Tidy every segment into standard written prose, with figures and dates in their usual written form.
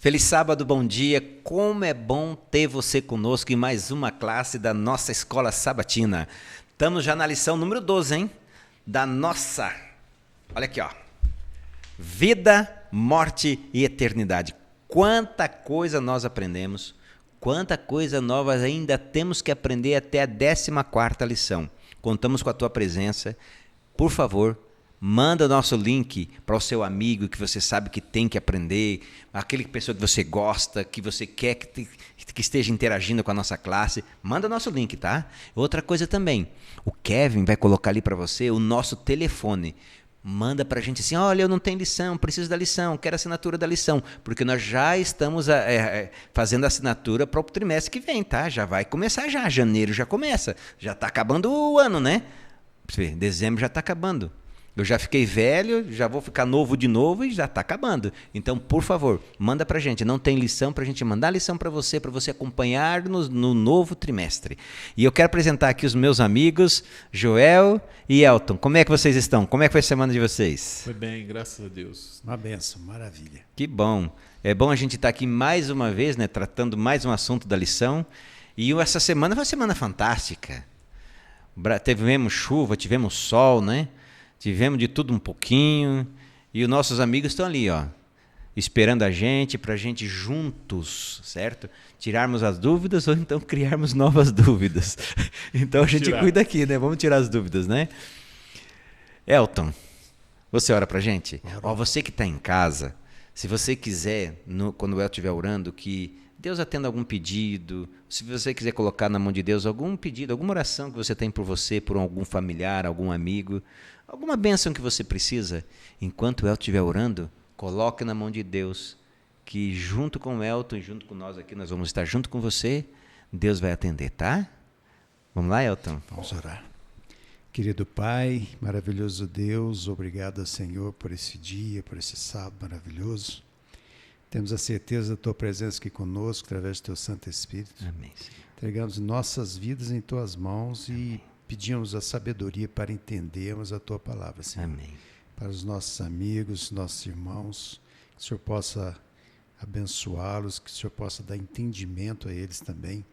Feliz sábado, bom dia. Como é bom ter você conosco em mais uma classe da nossa escola sabatina. Estamos já na lição número 12, hein? Da nossa. Olha aqui, ó. Vida, morte e eternidade. Quanta coisa nós aprendemos, quanta coisa nova ainda temos que aprender até a 14ª lição. Contamos com a tua presença. Por favor, manda o nosso link para o seu amigo que você sabe que tem que aprender, aquele pessoa que você gosta, que você quer que esteja interagindo com a nossa classe. Manda o nosso link, tá? Outra coisa também, o Kevin vai colocar ali para você o nosso telefone. Manda para a gente assim, olha, eu não tenho lição, preciso da lição, quero a assinatura da lição, porque nós já estamos fazendo a assinatura para o trimestre que vem, tá? Já vai começar já, janeiro já começa, já está acabando o ano, né? Dezembro já está acabando. Eu já fiquei velho, já vou ficar novo de novo e já está acabando. Então, por favor, manda para a gente. Não tem lição para a gente mandar lição para você acompanhar no novo trimestre. E eu quero apresentar aqui os meus amigos, Joel e Elton. Como é que vocês estão? Como é que foi a semana de vocês? Foi bem, graças a Deus. Uma benção, maravilha. Que bom. É bom a gente estar aqui mais uma vez, né, tratando mais um assunto da lição. E essa semana foi uma semana fantástica. Tivemos chuva, tivemos sol, né? Tivemos de tudo um pouquinho, e os nossos amigos estão ali, ó, esperando a gente, para a gente juntos, certo? Tirarmos as dúvidas ou então criarmos novas dúvidas. Então a gente cuida aqui, né? Vamos tirar as dúvidas, né? Elton, você ora para a gente? Ó, você que está em casa, se você quiser, quando o Elton estiver orando, que Deus atenda algum pedido, se você quiser colocar na mão de Deus algum pedido, alguma oração que você tem por você, por algum familiar, algum amigo, alguma bênção que você precisa, enquanto o Elton estiver orando, coloque na mão de Deus, que junto com o Elton e junto com nós aqui, nós vamos estar junto com você, Deus vai atender, tá? Vamos lá, Elton? Vamos orar. Querido Pai, maravilhoso Deus, obrigado, Senhor, por esse dia, por esse sábado maravilhoso. Temos a certeza da Tua presença aqui conosco, através do Teu Santo Espírito. Amém, Senhor. Entregamos nossas vidas em Tuas mãos e pedimos a sabedoria para entendermos a Tua palavra, Senhor. Amém. Para os nossos amigos, nossos irmãos, que o Senhor possa abençoá-los, que o Senhor possa dar entendimento a eles também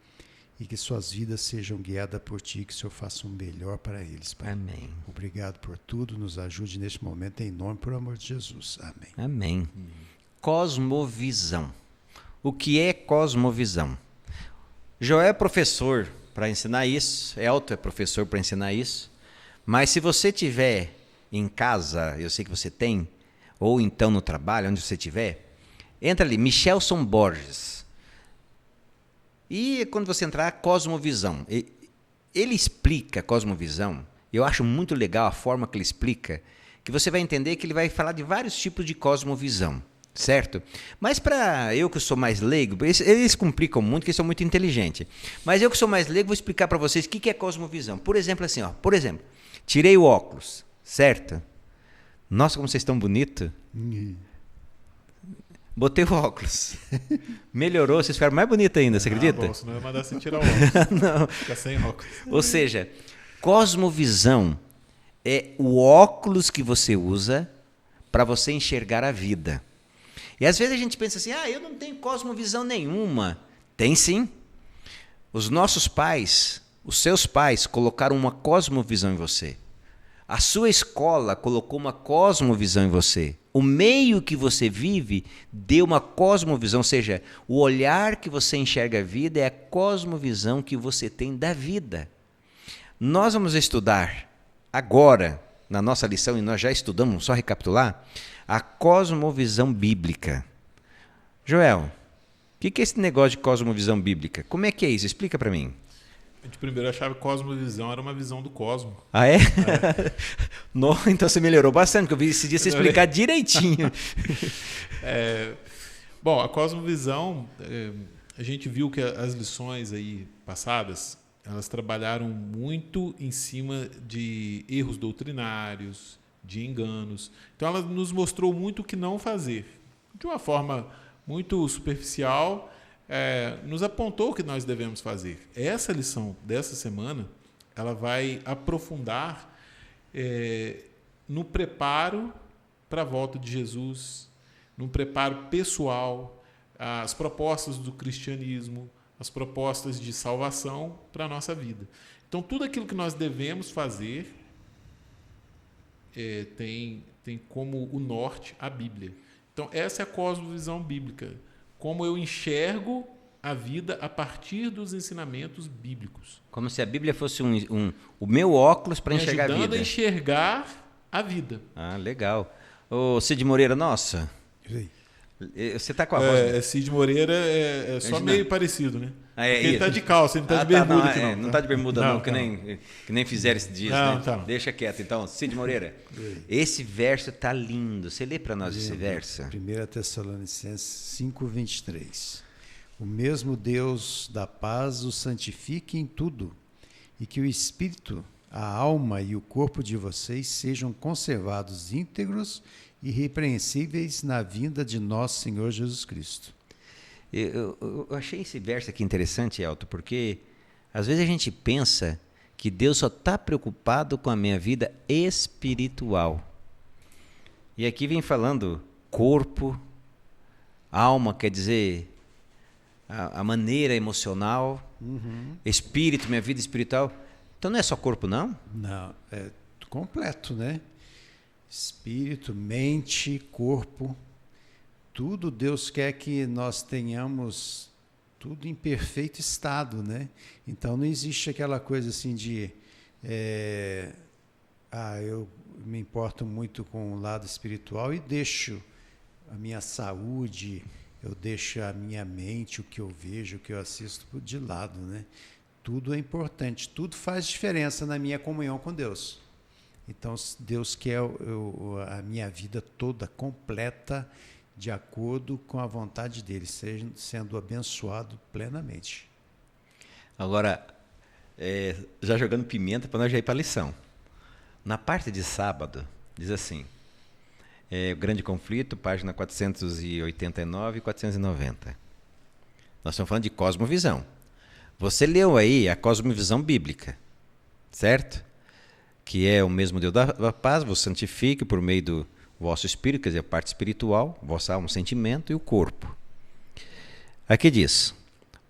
e que suas vidas sejam guiadas por Ti, que o Senhor faça o melhor para eles, Pai. Amém. Obrigado por tudo, nos ajude neste momento, em nome, por amor de Jesus. Amém. Amém. Cosmovisão. O que é cosmovisão? Joel é professor para ensinar isso, Elton é professor para ensinar isso, mas se você tiver em casa, eu sei que você tem, ou então no trabalho, onde você estiver, entra ali, Michelson Borges. E quando você entrar, cosmovisão. Ele explica cosmovisão, eu acho muito legal a forma que ele explica, que você vai entender que ele vai falar de vários tipos de cosmovisão. Certo? Mas para eu que sou mais leigo, eles complicam muito, porque são muito inteligentes. Mas eu que sou mais leigo, vou explicar para vocês o que é cosmovisão. Por exemplo, assim, ó, tirei o óculos, certo? Nossa, como vocês estão bonitos. Botei o óculos. Melhorou, vocês ficaram mais bonitos ainda, você acredita? Bom, senão eu ia mandar você tirar o óculos. Não. Fica sem óculos. Ou seja, cosmovisão é o óculos que você usa para você enxergar a vida. E às vezes a gente pensa assim, eu não tenho cosmovisão nenhuma. Tem sim. Os nossos pais, os seus pais colocaram uma cosmovisão em você. A sua escola colocou uma cosmovisão em você. O meio que você vive deu uma cosmovisão, ou seja, o olhar que você enxerga a vida é a cosmovisão que você tem da vida. Nós vamos estudar agora, na nossa lição, e nós já estudamos, só recapitular, a cosmovisão bíblica. Joel, o que é esse negócio de cosmovisão bíblica? Como é que é isso? Explica para mim. A gente primeiro achava que cosmovisão era uma visão do cosmo. Ah, é? Não, então você melhorou bastante, porque eu vi esse dia você explicar direitinho. Bom, a cosmovisão, a gente viu que as lições aí passadas, elas trabalharam muito em cima de erros doutrinários, de enganos. Então, ela nos mostrou muito o que não fazer. De uma forma muito superficial, nos apontou o que nós devemos fazer. Essa lição dessa semana, ela vai aprofundar no preparo para a volta de Jesus, no preparo pessoal, as propostas do cristianismo, as propostas de salvação para a nossa vida. Então, tudo aquilo que nós devemos fazer tem como o norte a Bíblia. Então, essa é a cosmovisão bíblica. Como eu enxergo a vida a partir dos ensinamentos bíblicos. Como se a Bíblia fosse o meu óculos para enxergar a vida. Ajudando a enxergar a vida. Ah, legal. Ô, Cid Moreira, nossa, você tá com a voz... Cid Moreira é só meio parecido, né? Porque ele tá de calça, ele não tá de bermuda aqui, não. Não tá de bermuda, não, que nem fizeram esse dia. Né? Tá. Deixa quieto. Então, Cid Moreira, esse verso tá lindo. Você lê para nós esse verso? 1 Tessalonicenses 5:23. O mesmo Deus da paz o santifique em tudo, e que o Espírito, a alma e o corpo de vocês sejam conservados íntegros e irrepreensíveis na vinda de nosso Senhor Jesus Cristo. Eu achei esse verso aqui interessante, Elton, porque às vezes a gente pensa que Deus só está preocupado com a minha vida espiritual. E aqui vem falando corpo, alma, quer dizer a maneira emocional, espírito, minha vida espiritual. Então não é só corpo, não? Não, é completo, né? Espírito, mente, corpo, tudo Deus quer que nós tenhamos tudo em perfeito estado, né? Então não existe aquela coisa assim de eu me importo muito com o lado espiritual e deixo a minha saúde, eu deixo a minha mente, o que eu vejo, o que eu assisto de lado, né? Tudo é importante, tudo faz diferença na minha comunhão com Deus. Então Deus quer a minha vida toda completa, de acordo com a vontade dele, sendo abençoado plenamente. Agora, já jogando pimenta para nós já ir para a lição. Na parte de sábado, diz assim, o Grande Conflito, página 489 e 490. Nós estamos falando de cosmovisão. Você leu aí a cosmovisão bíblica, certo? Que é o mesmo Deus da paz, vos santifique por meio do vosso espírito, quer dizer, a parte espiritual, vossa alma, sentimento e o corpo. Aqui diz,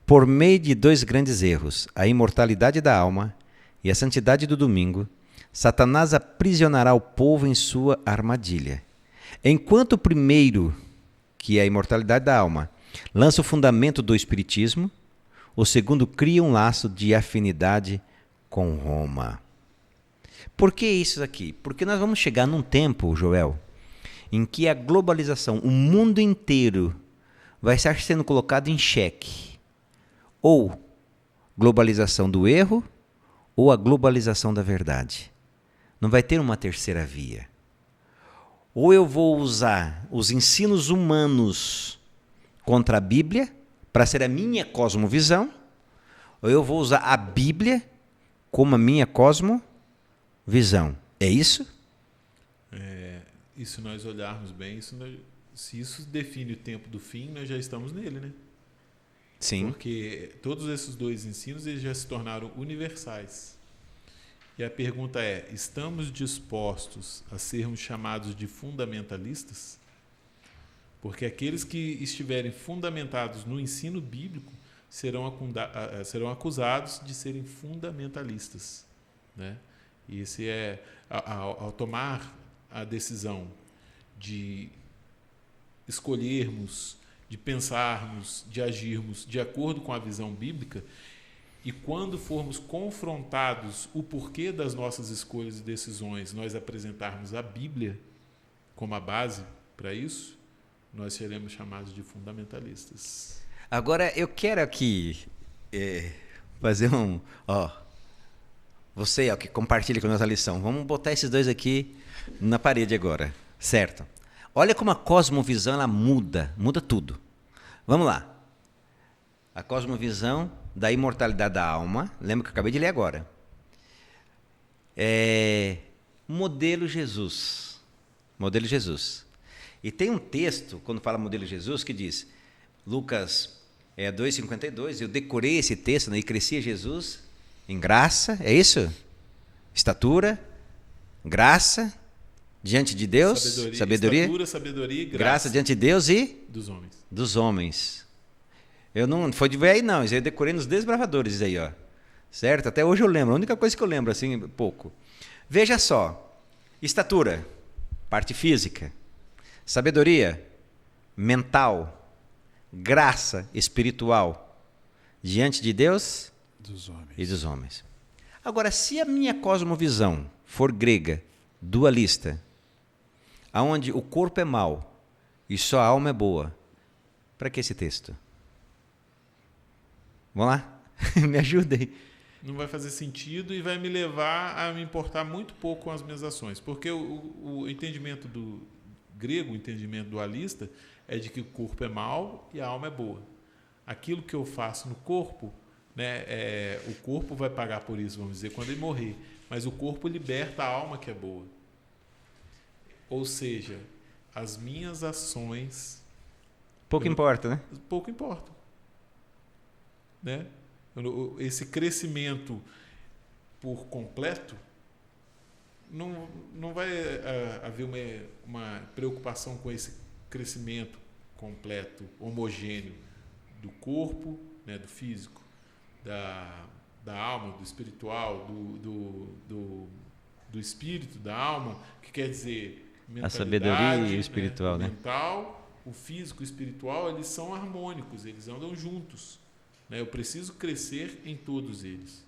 por meio de dois grandes erros, a imortalidade da alma e a santidade do domingo, Satanás aprisionará o povo em sua armadilha. Enquanto o primeiro, que é a imortalidade da alma, lança o fundamento do espiritismo, o segundo cria um laço de afinidade com Roma. Por que isso aqui? Porque nós vamos chegar num tempo, Joel, em que a globalização, o mundo inteiro, vai estar sendo colocado em xeque. Ou globalização do erro, ou a globalização da verdade. Não vai ter uma terceira via. Ou eu vou usar os ensinos humanos contra a Bíblia, para ser a minha cosmovisão, ou eu vou usar a Bíblia como a minha cosmovisão. É isso? E se nós olharmos bem, se isso define o tempo do fim, nós já estamos nele, né? Sim. Porque todos esses dois ensinos eles já se tornaram universais. E a pergunta é, estamos dispostos a sermos chamados de fundamentalistas? Porque aqueles que estiverem fundamentados no ensino bíblico serão acusados de serem fundamentalistas, né? E esse ao tomar a decisão de escolhermos, de pensarmos, de agirmos de acordo com a visão bíblica, e quando formos confrontados o porquê das nossas escolhas e decisões, nós apresentarmos a Bíblia como a base para isso, nós seremos chamados de fundamentalistas. Agora, eu quero aqui fazer você que compartilha com a nossa lição, vamos botar esses dois aqui na parede agora, certo? Olha como a cosmovisão ela muda tudo. Vamos lá. A cosmovisão da imortalidade da alma, lembra que eu acabei de ler agora. Modelo Jesus. Modelo Jesus. E tem um texto, quando fala modelo Jesus, que diz, Lucas 2,52, eu decorei esse texto, né, e crescia Jesus em graça, é isso? Estatura, graça, diante de Deus, sabedoria, estatura, sabedoria e graça diante de Deus e dos homens. dos homens. Eu não foi de ver aí não, isso aí eu decorei nos Desbravadores isso aí, ó. Certo? Até hoje eu lembro, a única coisa que eu lembro assim, pouco. Veja só. Estatura, parte física. Sabedoria, mental. Graça espiritual. Diante de Deus Dos homens. e dos homens. Agora, se a minha cosmovisão for grega, dualista, aonde o corpo é mau e só a alma é boa, para que esse texto? Vamos lá? Me ajudem. Não vai fazer sentido e vai me levar a me importar muito pouco com as minhas ações. Porque o entendimento do grego, o entendimento dualista, é de que o corpo é mau e a alma é boa. Aquilo que eu faço no corpo, né, o corpo vai pagar por isso, vamos dizer, quando ele morrer. Mas o corpo liberta a alma que é boa. Ou seja, as minhas ações... Pouco importa, né? Pouco importam. Né? Esse crescimento por completo, não vai haver uma preocupação com esse crescimento completo, homogêneo do corpo, né, do físico, da alma, do espiritual, do espírito, da alma, que quer dizer a sabedoria e o né, espiritual, né? O mental, o físico e o espiritual, eles são harmônicos, eles andam juntos. Eu preciso crescer em todos eles.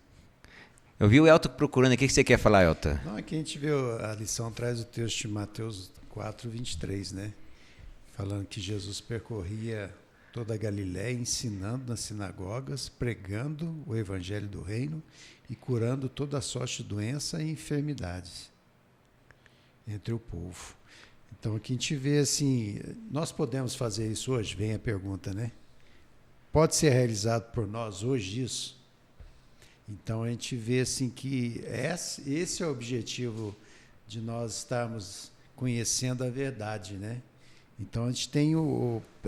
Eu vi o Elton procurando aqui. O que você quer falar, Elton? Não, aqui a gente vê a lição traz o texto de Mateus 4:23, né? Falando que Jesus percorria toda a Galiléia, ensinando nas sinagogas, pregando o evangelho do reino e curando toda a sorte de doença e enfermidades entre o povo. Então aqui a gente vê assim, nós podemos fazer isso hoje? Vem a pergunta, né? Pode ser realizado por nós hoje isso? Então a gente vê assim que esse é o objetivo de nós estarmos conhecendo a verdade, né? Então a gente tem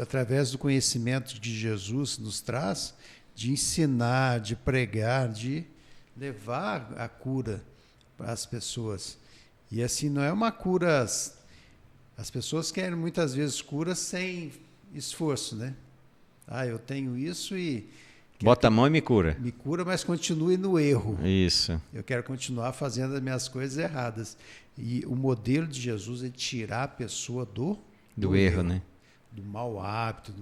através do conhecimento que Jesus nos traz, de ensinar, de pregar, de levar a cura para as pessoas. E assim não é uma cura. As pessoas querem muitas vezes cura sem esforço, né? Eu tenho isso e... Bota a mão e me cura. Me cura, mas continue no erro. Isso. Eu quero continuar fazendo as minhas coisas erradas. E o modelo de Jesus é tirar a pessoa do erro, né? Do mau hábito,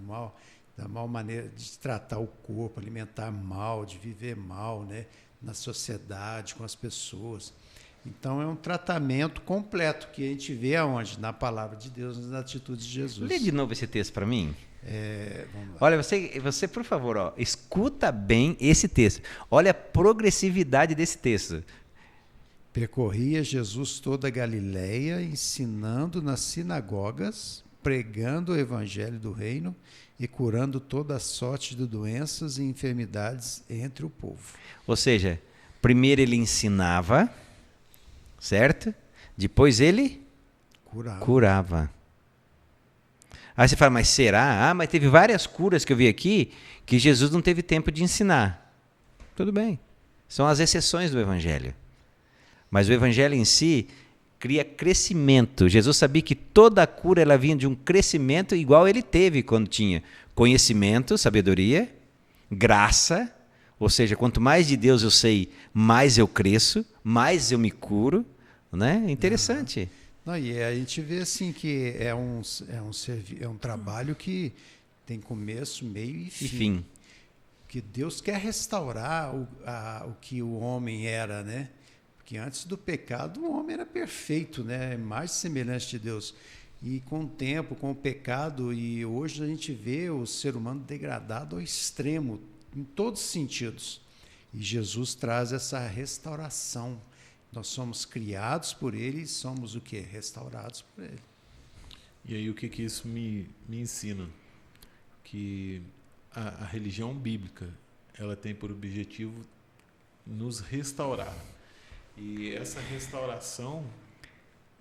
da mal maneira de tratar o corpo, alimentar mal, de viver mal, né? Na sociedade, com as pessoas. Então é um tratamento completo que a gente vê aonde? Na palavra de Deus, nas atitudes de Jesus. Lê de novo esse texto para mim. Vamos lá. Olha, você por favor, escuta bem esse texto. Olha a progressividade desse texto. Percorria Jesus toda a Galiléia, ensinando nas sinagogas, pregando o evangelho do reino e curando toda a sorte de doenças e enfermidades entre o povo. Ou seja, primeiro ele ensinava, certo? Depois ele curava. Aí você fala, mas será? Mas teve várias curas que eu vi aqui que Jesus não teve tempo de ensinar. Tudo bem. São as exceções do evangelho. Mas o evangelho em si cria crescimento. Jesus sabia que toda a cura ela vinha de um crescimento igual ele teve quando tinha conhecimento, sabedoria, graça, ou seja, quanto mais de Deus eu sei, mais eu cresço, mais eu me curo, né? Interessante. Não, e a gente vê assim que é um trabalho que tem começo, meio e fim. Que Deus quer restaurar o que o homem era, né? Porque antes do pecado o homem era perfeito, né? Mais semelhante de Deus. E com o tempo, com o pecado, e hoje a gente vê o ser humano degradado ao extremo, em todos os sentidos. E Jesus traz essa restauração. Nós somos criados por Ele e somos o quê? Restaurados por Ele. E aí o que isso me ensina? Que a religião bíblica, ela tem por objetivo nos restaurar. E essa restauração,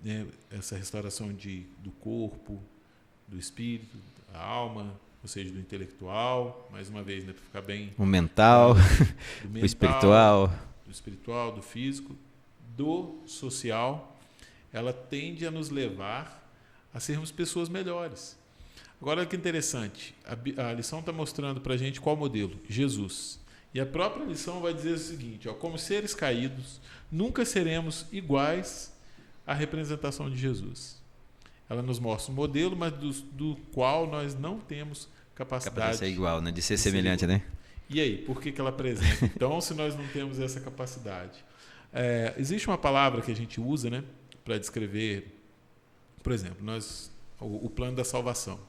né, essa restauração do corpo, do espírito, da alma, ou seja, do intelectual, mais uma vez, né, para ficar bem... O mental, o espiritual. Do espiritual, do físico, do social, ela tende a nos levar a sermos pessoas melhores. Agora, olha que interessante. A lição está mostrando para a gente qual modelo? Jesus. E a própria lição vai dizer o seguinte, ó, como seres caídos, nunca seremos iguais à representação de Jesus. Ela nos mostra um modelo, mas do qual nós não temos capacidade de ser igual, né? De ser semelhante, né? E aí, por que ela apresenta? Então, se nós não temos essa capacidade? Existe uma palavra que a gente usa, né, para descrever, por exemplo, o plano da salvação,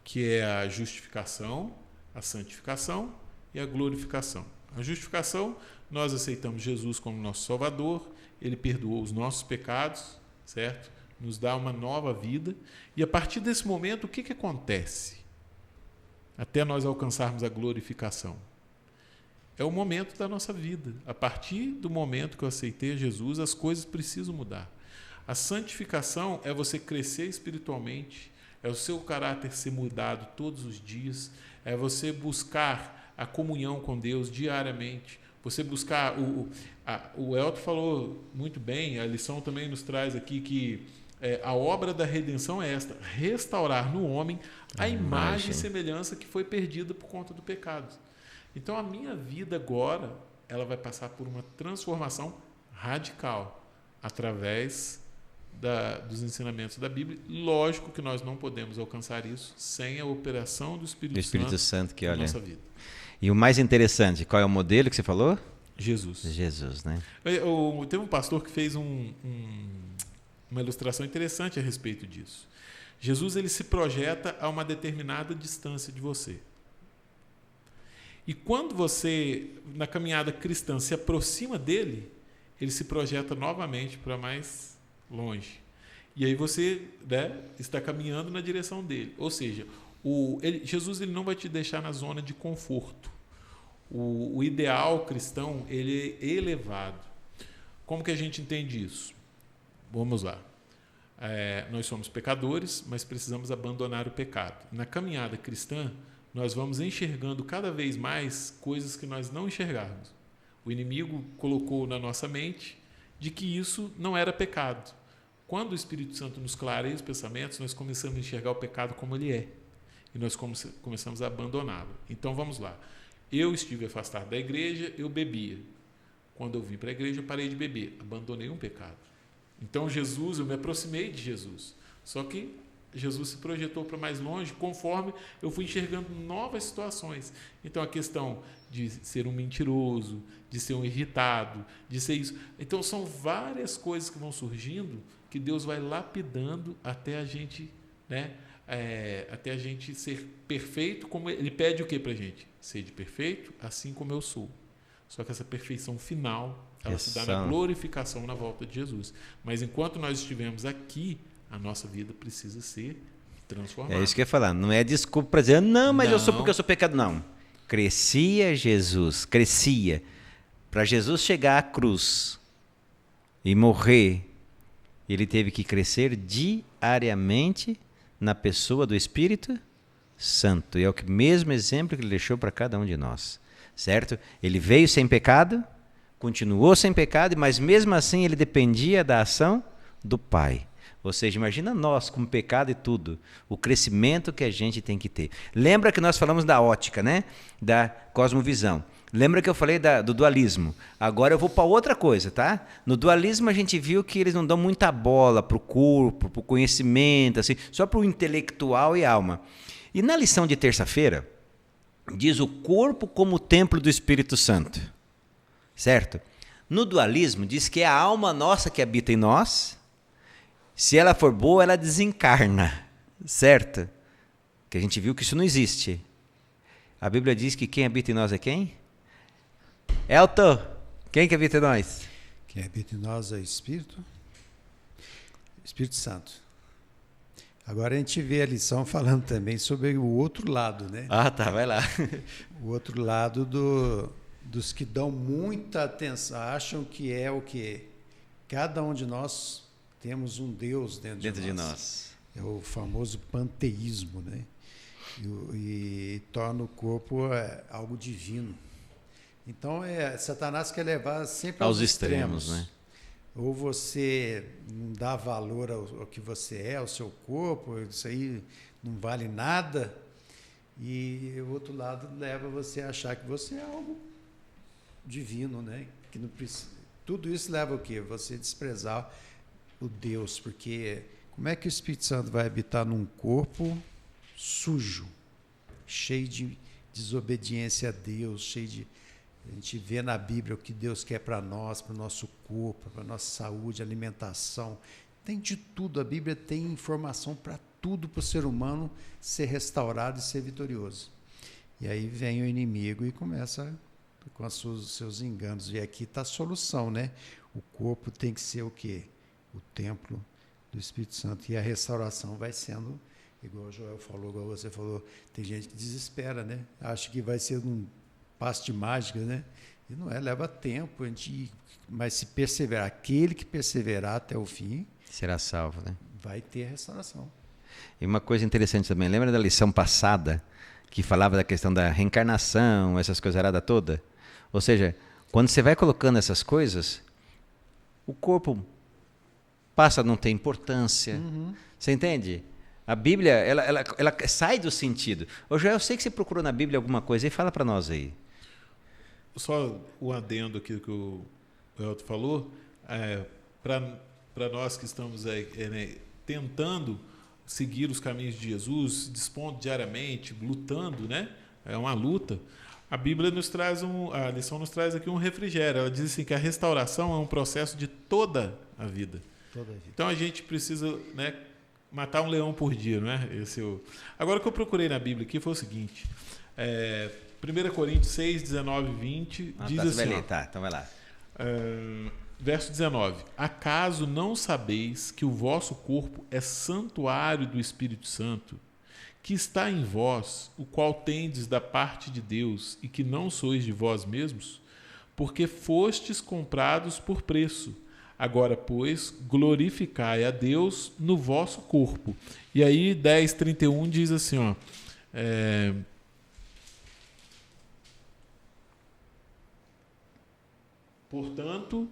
que é a justificação, a santificação e a glorificação. A justificação, nós aceitamos Jesus como nosso Salvador, Ele perdoou os nossos pecados, certo? Nos dá uma nova vida. E a partir desse momento, o que acontece? Até nós alcançarmos a glorificação. É o momento da nossa vida. A partir do momento que eu aceitei Jesus, as coisas precisam mudar. A santificação é você crescer espiritualmente, é o seu caráter ser mudado todos os dias, é você buscar a comunhão com Deus diariamente, você buscar... O Elton falou muito bem, a lição também nos traz aqui que a obra da redenção é esta, restaurar no homem a imagem e semelhança que foi perdida por conta do pecado. Então, a minha vida agora, ela vai passar por uma transformação radical através dos ensinamentos da Bíblia. Lógico que nós não podemos alcançar isso sem a operação do Espírito Santo que na olha. nossa vida. E o mais interessante, qual é o modelo que você falou? Jesus, né? Teve um pastor que fez uma ilustração interessante a respeito disso. Jesus, ele se projeta a uma determinada distância de você. E quando você, na caminhada cristã, se aproxima dele, ele se projeta novamente para mais longe. E aí você, né, está caminhando na direção dele. Ou seja, Jesus ele não vai te deixar na zona de conforto. O ideal cristão ele é elevado. Como que a gente entende isso? Vamos lá. Nós somos pecadores, mas precisamos abandonar o pecado. Na caminhada cristã, nós vamos enxergando cada vez mais coisas que nós não enxergávamos. O inimigo colocou na nossa mente de que isso não era pecado. Quando o Espírito Santo nos clareia os pensamentos, nós começamos a enxergar o pecado como ele é. E nós começamos a abandoná-lo. Então, vamos lá. Eu estive afastado da igreja, eu bebia. Quando eu vim para a igreja, eu parei de beber. Abandonei um pecado. Então, eu me aproximei de Jesus. Só que Jesus se projetou para mais longe conforme eu fui enxergando novas situações. Então, a questão de ser um mentiroso, de ser um irritado, de ser isso. Então, são várias coisas que vão surgindo que Deus vai lapidando até a gente, né, até a gente ser perfeito. Como Ele pede o que para a gente? Sede perfeito, assim como eu sou. Só que essa perfeição final, ela se dá na glorificação na volta de Jesus. Mas enquanto nós estivermos aqui, a nossa vida precisa ser transformada. É isso que eu ia falar. Não é desculpa para dizer, não, mas eu sou porque eu sou pecador. Não. Crescia. Para Jesus chegar à cruz e morrer, ele teve que crescer diariamente na pessoa do Espírito Santo. E é o mesmo exemplo que ele deixou para cada um de nós. Certo? Ele veio sem pecado, continuou sem pecado, mas mesmo assim ele dependia da ação do Pai. Ou seja, imagina nós com pecado e tudo, o crescimento que a gente tem que ter. Lembra que nós falamos da ótica, né? Da cosmovisão. Lembra que eu falei do dualismo. Agora eu vou para outra coisa, tá? No dualismo a gente viu que eles não dão muita bola para o corpo, para o conhecimento, assim, só para o intelectual e alma. E na lição de terça-feira, diz o corpo como o templo do Espírito Santo. Certo? No dualismo diz que é a alma nossa que habita em nós. Se ela for boa, ela desencarna, certo? Que a gente viu que isso não existe. A Bíblia diz que quem habita em nós é quem? Elton, quem que habita em nós? Quem habita em nós é o Espírito Santo. Agora a gente vê a lição falando também sobre o outro lado, né? Ah, tá, vai lá. O outro lado dos que dão muita atenção, acham que é o quê? Cada um de nós temos um Deus dentro de nós. É o famoso panteísmo, né? E torna o corpo algo divino. Então, Satanás quer levar sempre aos extremos, né? Ou você não dá valor ao que você é, ao seu corpo, isso aí não vale nada, e o outro lado leva você a achar que você é algo divino, né? Que não precisa, tudo isso leva o quê? Você desprezar o Deus, porque como é que o Espírito Santo vai habitar num corpo sujo, cheio de desobediência a Deus, cheio de... A gente vê na Bíblia o que Deus quer para nós, para o nosso corpo, para a nossa saúde, alimentação. Tem de tudo. A Bíblia tem informação para tudo, para o ser humano ser restaurado e ser vitorioso. E aí vem o inimigo e começa com os seus enganos. E aqui está a solução, né? O corpo tem que ser o quê? O templo do Espírito Santo. E a restauração vai sendo, igual o Joel falou, igual você falou, tem gente que desespera, né? Acha que vai ser um passe de mágica, né? E não é, leva tempo, mas se perseverar, aquele que perseverar até o fim, será salvo, né? Vai ter restauração. E uma coisa interessante também, lembra da lição passada, que falava da questão da reencarnação, essas coisas aradas todas? Ou seja, quando você vai colocando essas coisas, o corpo passa a não ter importância. Uhum. Você entende? A Bíblia, ela sai do sentido. Hoje eu sei que você procurou na Bíblia alguma coisa, e fala para nós aí. Só o adendo aqui que o Elton falou, para nós que estamos aí, né, tentando seguir os caminhos de Jesus, dispondo diariamente, lutando, né? É uma luta. A Bíblia nos traz a lição nos traz aqui um refrigério. Ela diz assim que a restauração é um processo de toda a vida. Toda a vida. Então a gente precisa, né, matar um leão por dia, não é? Agora, o que eu procurei na Bíblia aqui foi o seguinte: 1 Coríntios 6, 19 e 20 diz assim. Então vai lá. Verso 19: Acaso não sabeis que o vosso corpo é santuário do Espírito Santo, que está em vós, o qual tendes da parte de Deus, e que não sois de vós mesmos? Porque fostes comprados por preço. Agora, pois, glorificai a Deus no vosso corpo. E aí, 10:31 diz assim, ó... Portanto,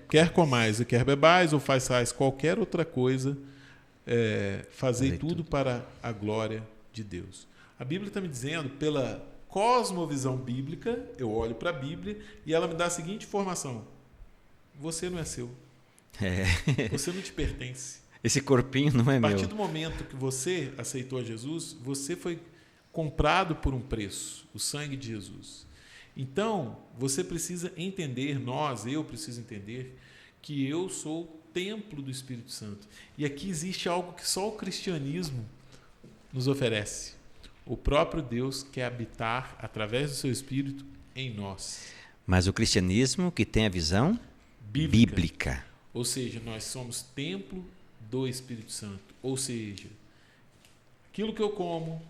quer comais e quer bebais, ou façais qualquer outra coisa, fazei tudo para a glória de Deus. A Bíblia está me dizendo, pela cosmovisão bíblica, eu olho para a Bíblia e ela me dá a seguinte informação: você não é seu. Você não te pertence. Esse corpinho não é meu. A partir do momento que você aceitou a Jesus, você foi comprado por um preço, o sangue de Jesus. Então, você precisa entender, eu preciso entender, que eu sou o templo do Espírito Santo. E aqui existe algo que só o cristianismo nos oferece. O próprio Deus quer habitar, através do seu Espírito, em nós. Mas o cristianismo que tem a visão bíblica. Ou seja, nós somos templo do Espírito Santo. Ou seja, aquilo que eu como,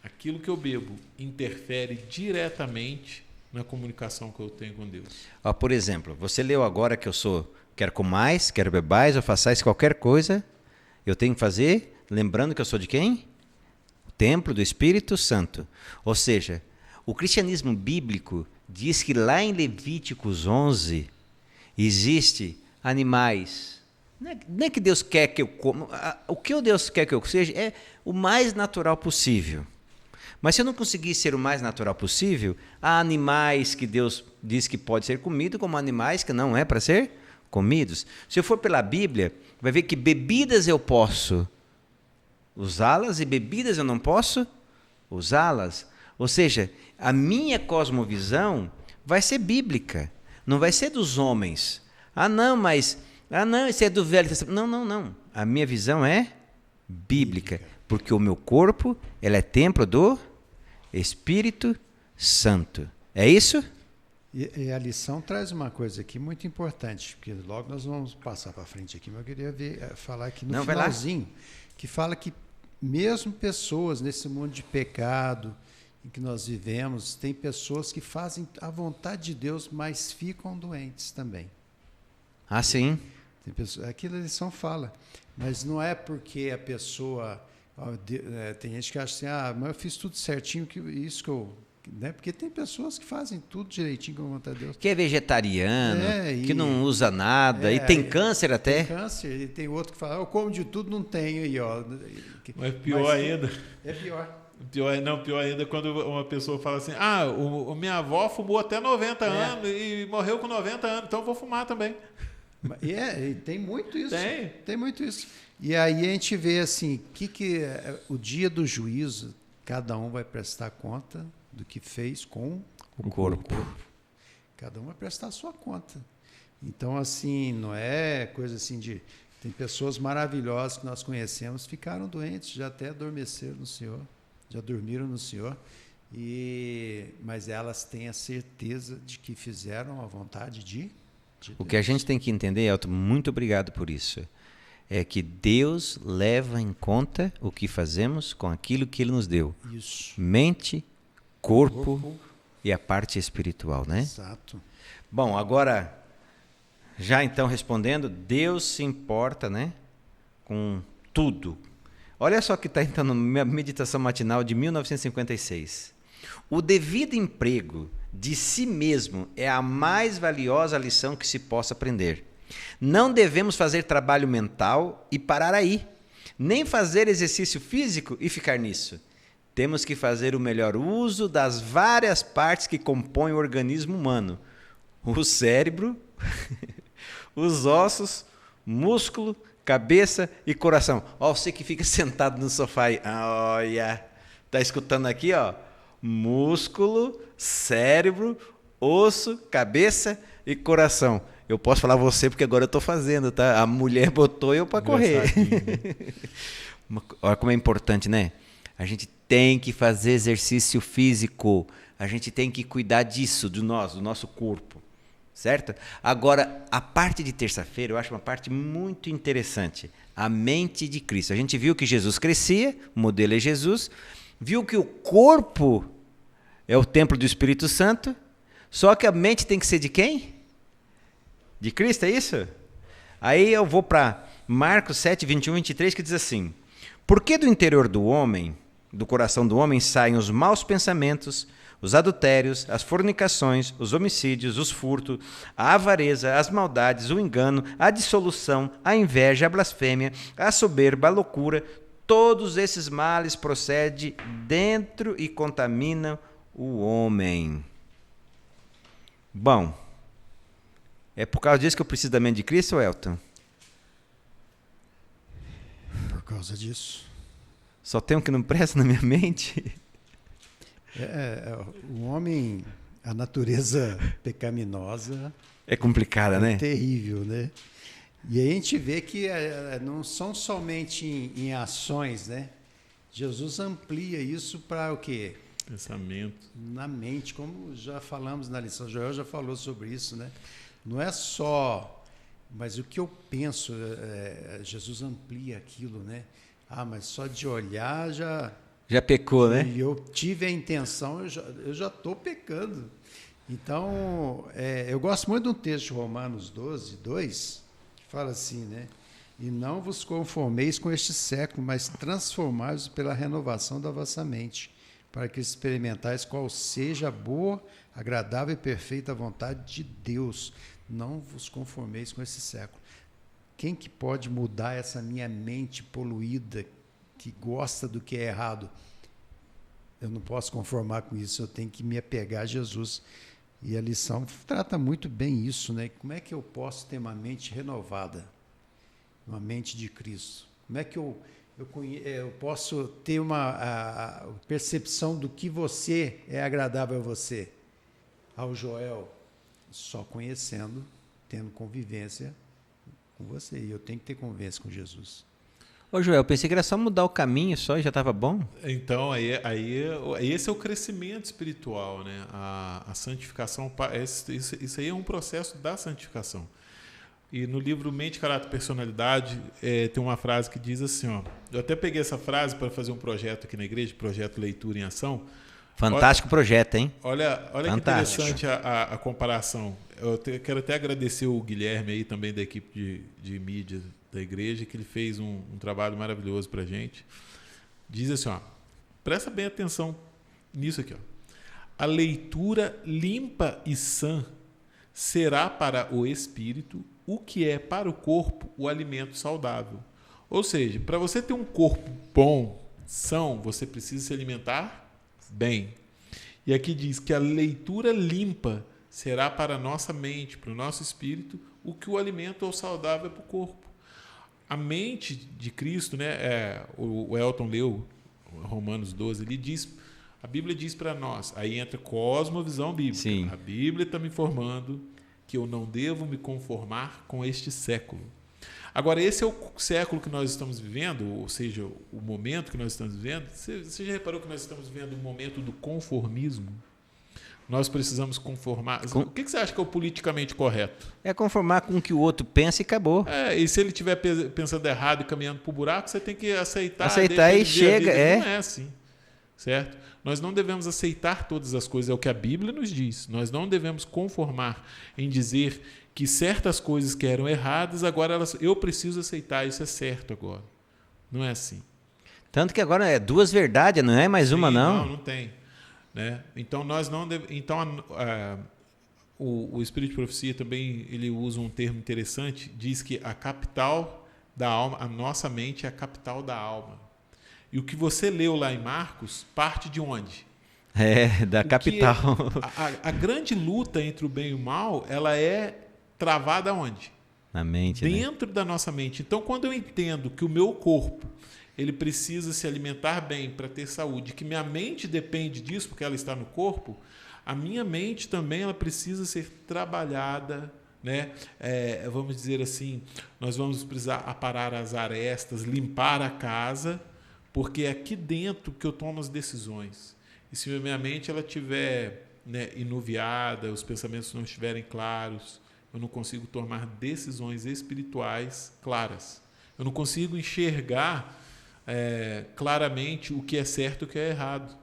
aquilo que eu bebo, interfere diretamente na comunicação que eu tenho com Deus. Por exemplo, você leu agora que quero comais, quero bebais, ou façais qualquer coisa, eu tenho que fazer, lembrando que eu sou de quem? O templo do Espírito Santo. Ou seja, o cristianismo bíblico diz que lá em Levíticos 11 existe animais. Não é que Deus quer que eu coma. O que Deus quer que eu seja é o mais natural possível. Mas se eu não conseguir ser o mais natural possível, há animais que Deus diz que pode ser comido, como animais que não é para ser comidos. Se eu for pela Bíblia, vai ver que bebidas eu posso usá-las e bebidas eu não posso usá-las. Ou seja, a minha cosmovisão vai ser bíblica, não vai ser dos homens. Não, isso é do Velho Testamento. Não. A minha visão é bíblica, porque o meu corpo, ele é templo do Espírito Santo. É isso? E a lição traz uma coisa aqui muito importante, porque logo nós vamos passar para frente aqui, mas eu queria falar aqui no finalzinho, que fala que mesmo pessoas nesse mundo de pecado em que nós vivemos, tem pessoas que fazem a vontade de Deus, mas ficam doentes também. Ah, sim. Tem pessoas, aquilo a lição fala, mas não é porque a pessoa... Tem gente que acha assim, mas eu fiz tudo certinho, né? Porque tem pessoas que fazem tudo direitinho com a vontade de Deus. Que é vegetariano, E que não usa nada, e tem câncer até. Tem câncer, e tem outro que fala, eu como de tudo, não tenho aí, ó. Mas pior ainda. É pior. Pior ainda quando uma pessoa fala assim, minha avó fumou até 90 anos e morreu com 90 anos, então eu vou fumar também. E tem muito isso. Tem muito isso. E aí a gente vê assim, o dia do juízo, cada um vai prestar conta do que fez com o corpo. Cada um vai prestar a sua conta. Então, assim, não é coisa assim de... Tem pessoas maravilhosas que nós conhecemos, ficaram doentes, já até adormeceram no Senhor, já dormiram no Senhor, mas elas têm a certeza de que fizeram a vontade de Deus. O que a gente tem que entender, Elton, muito obrigado por isso, é que Deus leva em conta o que fazemos com aquilo que Ele nos deu. Isso. Mente, corpo e a parte espiritual, né? Exato. Bom, agora, já então respondendo, Deus se importa, né, com tudo. Olha só que está então na minha meditação matinal de 1956. O devido emprego de si mesmo é a mais valiosa lição que se possa aprender. Não devemos fazer trabalho mental e parar aí, nem fazer exercício físico e ficar nisso. Temos que fazer o melhor uso das várias partes que compõem o organismo humano. O cérebro, os ossos, músculo, cabeça e coração. Ó, você que fica sentado no sofá aí. Olha, tá escutando aqui, ó? Músculo, cérebro, osso, cabeça e coração. Eu posso falar você porque agora eu estou fazendo, tá? A mulher botou eu para correr. Olha como é importante, né? A gente tem que fazer exercício físico. A gente tem que cuidar disso, do nosso corpo. Certo? Agora, a parte de terça-feira eu acho uma parte muito interessante. A mente de Cristo. A gente viu que Jesus crescia, o modelo é Jesus. Viu que o corpo é o templo do Espírito Santo. Só que a mente tem que ser de quem? De Cristo, é isso? Aí eu vou para Marcos 7, 21, 23, que diz assim: porque do interior do homem, do coração do homem, saem os maus pensamentos, os adultérios, as fornicações, os homicídios, os furtos, a avareza, as maldades, o engano, a dissolução, a inveja, a blasfêmia, a soberba, a loucura. Todos esses males procedem dentro e contaminam o homem. Bom, é por causa disso que eu preciso da mente de Cristo, Elton? Por causa disso. Só tem um que não presta na minha mente? O homem, a natureza pecaminosa... É complicada, né? É terrível, né? E aí a gente vê que não são somente em ações, né? Jesus amplia isso para o quê? Pensamento. Na mente, como já falamos na lição. Joel já falou sobre isso, né? Não é só... Mas o que eu penso, Jesus amplia aquilo, né? Mas só de olhar já... Já pecou, né? E eu tive a intenção, eu já estou pecando. Então, eu gosto muito de um texto de Romanos 12, 2, que fala assim, né? E não vos conformeis com este século, mas transformai-vos pela renovação da vossa mente, para que experimentais qual seja a boa, agradável e perfeita vontade de Deus. Não vos conformeis com esse século. Quem que pode mudar essa minha mente poluída, que gosta do que é errado? Eu não posso conformar com isso, eu tenho que me apegar a Jesus. E a lição trata muito bem isso, né? Como é que eu posso ter uma mente renovada? Uma mente de Cristo? Como é que eu posso ter uma percepção do que você é agradável a você? Ao Joel, só conhecendo, tendo convivência com você. E eu tenho que ter convivência com Jesus. Ô Joel, eu pensei que era só mudar o caminho só e já estava bom. Então, esse é o crescimento espiritual, né? A santificação, isso aí é um processo da santificação. E no livro Mente, Caráter e Personalidade, tem uma frase que diz assim, ó, eu até peguei essa frase para fazer um projeto aqui na igreja, projeto Leitura em Ação. Fantástico projeto, hein? Olha que interessante a comparação. Quero até agradecer o Guilherme aí também da equipe de mídia da igreja, que ele fez um trabalho maravilhoso para a gente. Diz assim, ó, presta bem atenção nisso aqui. Ó. a leitura limpa e sã será para o espírito o que é para o corpo o alimento saudável. Ou seja, para você ter um corpo bom, são, você precisa se alimentar bem. E aqui diz que a leitura limpa será para a nossa mente, para o nosso espírito, o que o alimento ou saudável é para o corpo. A mente de Cristo, né? O Elton leu Romanos 12, ele diz, a Bíblia diz para nós, aí entra cosmovisão bíblica. Sim. A Bíblia está me informando que eu não devo me conformar com este século. Agora, esse é o século que nós estamos vivendo, ou seja, o momento que nós estamos vivendo. Você já reparou que nós estamos vivendo um momento do conformismo? Nós precisamos conformar. O que você acha que é o politicamente correto? É conformar com o que o outro pensa e acabou. E se ele estiver pensando errado e caminhando para o buraco, você tem que aceitar. Aceitar e chega. Não é assim, certo? Nós não devemos aceitar todas as coisas, é o que a Bíblia nos diz. Nós não devemos conformar em dizer que certas coisas que eram erradas, agora eu preciso aceitar, isso é certo agora. Não é assim. Tanto que agora é duas verdades, não é mais uma, não? Não tem. Né? Então, nós não o Espírito de Profecia também ele usa um termo interessante, diz que a capital da alma, a nossa mente é a capital da alma. E o que você leu lá em Marcos parte de onde? Da capital. A grande luta entre o bem e o mal, ela é travada onde? Na mente, dentro da nossa mente. Então, quando eu entendo que o meu corpo ele precisa se alimentar bem para ter saúde, que minha mente depende disso, porque ela está no corpo, a minha mente também ela precisa ser trabalhada, né? Vamos dizer assim, nós vamos precisar aparar as arestas, limpar a casa, porque é aqui dentro que eu tomo as decisões. E se a minha mente ela estiver, né, inuviada, os pensamentos não estiverem claros, eu não consigo tomar decisões espirituais claras. Eu não consigo enxergar claramente o que é certo e o que é errado.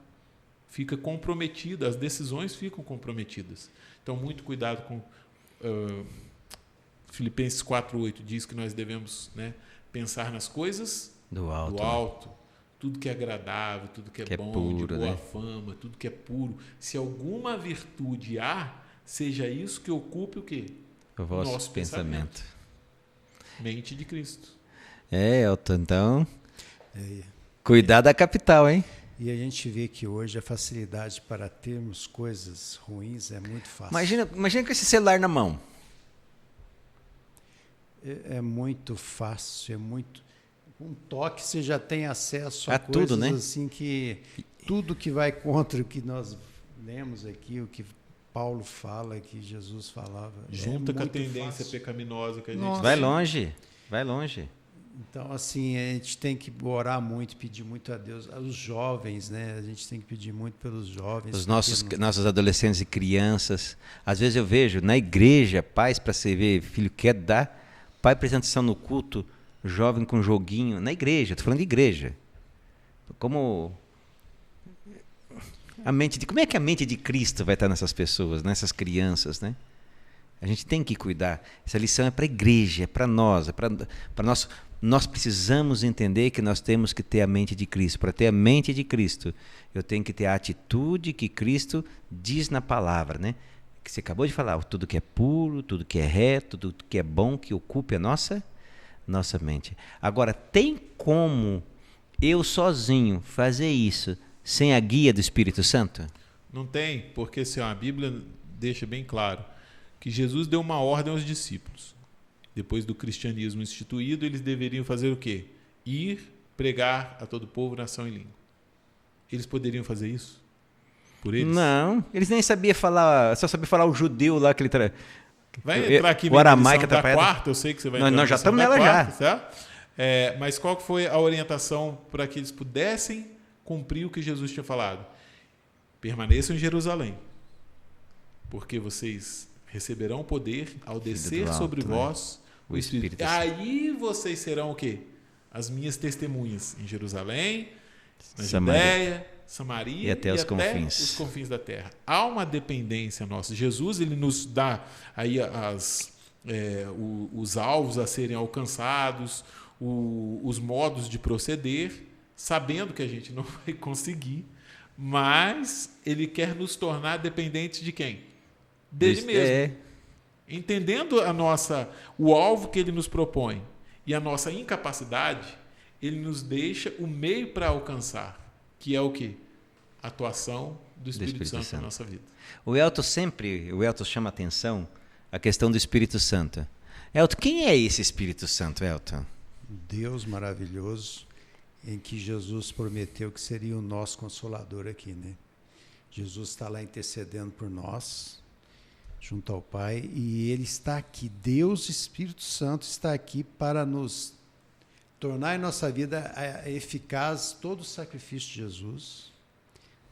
Fica comprometida, as decisões ficam comprometidas. Então, muito cuidado com... Filipenses 4:8 diz que nós devemos, né, pensar nas coisas do alto. Tudo que é agradável, tudo que é bom, puro, de boa né? fama, tudo que é puro. Se alguma virtude há, seja isso que ocupe o quê? O vosso nosso pensamento. Mente de Cristo. Elton, então... Cuidar da capital, hein? E a gente vê que hoje a facilidade para termos coisas ruins é muito fácil. Imagina com esse celular na mão. É muito fácil, é muito... Um toque você já tem acesso a coisas tudo, né? Assim que tudo que vai contra o que nós lemos aqui, o que Paulo fala, que Jesus falava. Junta com a muito tendência fácil. pecaminosa que a gente Nossa. Vai longe. Então, assim, a gente tem que orar muito, pedir muito a Deus. Os jovens, né? A gente tem que pedir muito pelos jovens. Os nossos adolescentes e crianças. Às vezes eu vejo na igreja, pais para servir, filho quer dar, pai prestando atenção no culto, jovem com joguinho. Na igreja, estou falando de igreja. Como é que a mente de Cristo vai estar nessas pessoas, nessas crianças, né? A gente tem que cuidar. Essa lição é para a igreja, é para nós, Nós precisamos entender que nós temos que ter a mente de Cristo. Para ter a mente de Cristo, eu tenho que ter a atitude que Cristo diz na palavra, né? Que você acabou de falar, tudo que é puro, tudo que é reto, tudo que é bom, que ocupe a nossa mente. Agora, tem como eu sozinho fazer isso sem a guia do Espírito Santo? Não tem, porque assim, a Bíblia deixa bem claro que Jesus deu uma ordem aos discípulos. Depois do cristianismo instituído, eles deveriam fazer o quê? Ir pregar a todo povo, nação e língua. Eles poderiam fazer isso? Por eles? Não, eles nem sabiam falar, só sabiam falar o judeu lá que ele vai entrar aqui o aramaico da quarta, eu sei que você vai entrar nós já estamos nela quarta, já. Tá? Mas qual que foi a orientação para que eles pudessem cumprir o que Jesus tinha falado? Permaneçam em Jerusalém, porque vocês receberão poder ao descer sobre vós o Espírito. Aí vocês serão o quê? As minhas testemunhas em Jerusalém, na Judéia, Samaria e até os confins da terra. Há uma dependência nossa. Jesus ele nos dá aí os alvos a serem alcançados, os modos de proceder, sabendo que a gente não vai conseguir, mas ele quer nos tornar dependentes de quem? Dele mesmo. Entendendo o alvo que ele nos propõe e a nossa incapacidade, ele nos deixa o meio para alcançar, que é o quê? A atuação do Espírito Santo na nossa vida. O Elton chama atenção a questão do Espírito Santo. Elton, quem é esse Espírito Santo, Elton? Deus maravilhoso, em que Jesus prometeu que seria o nosso consolador aqui, né? Jesus está lá intercedendo por nós, junto ao Pai, e Ele está aqui. Deus, Espírito Santo, está aqui para nos tornar em nossa vida eficaz todo o sacrifício de Jesus,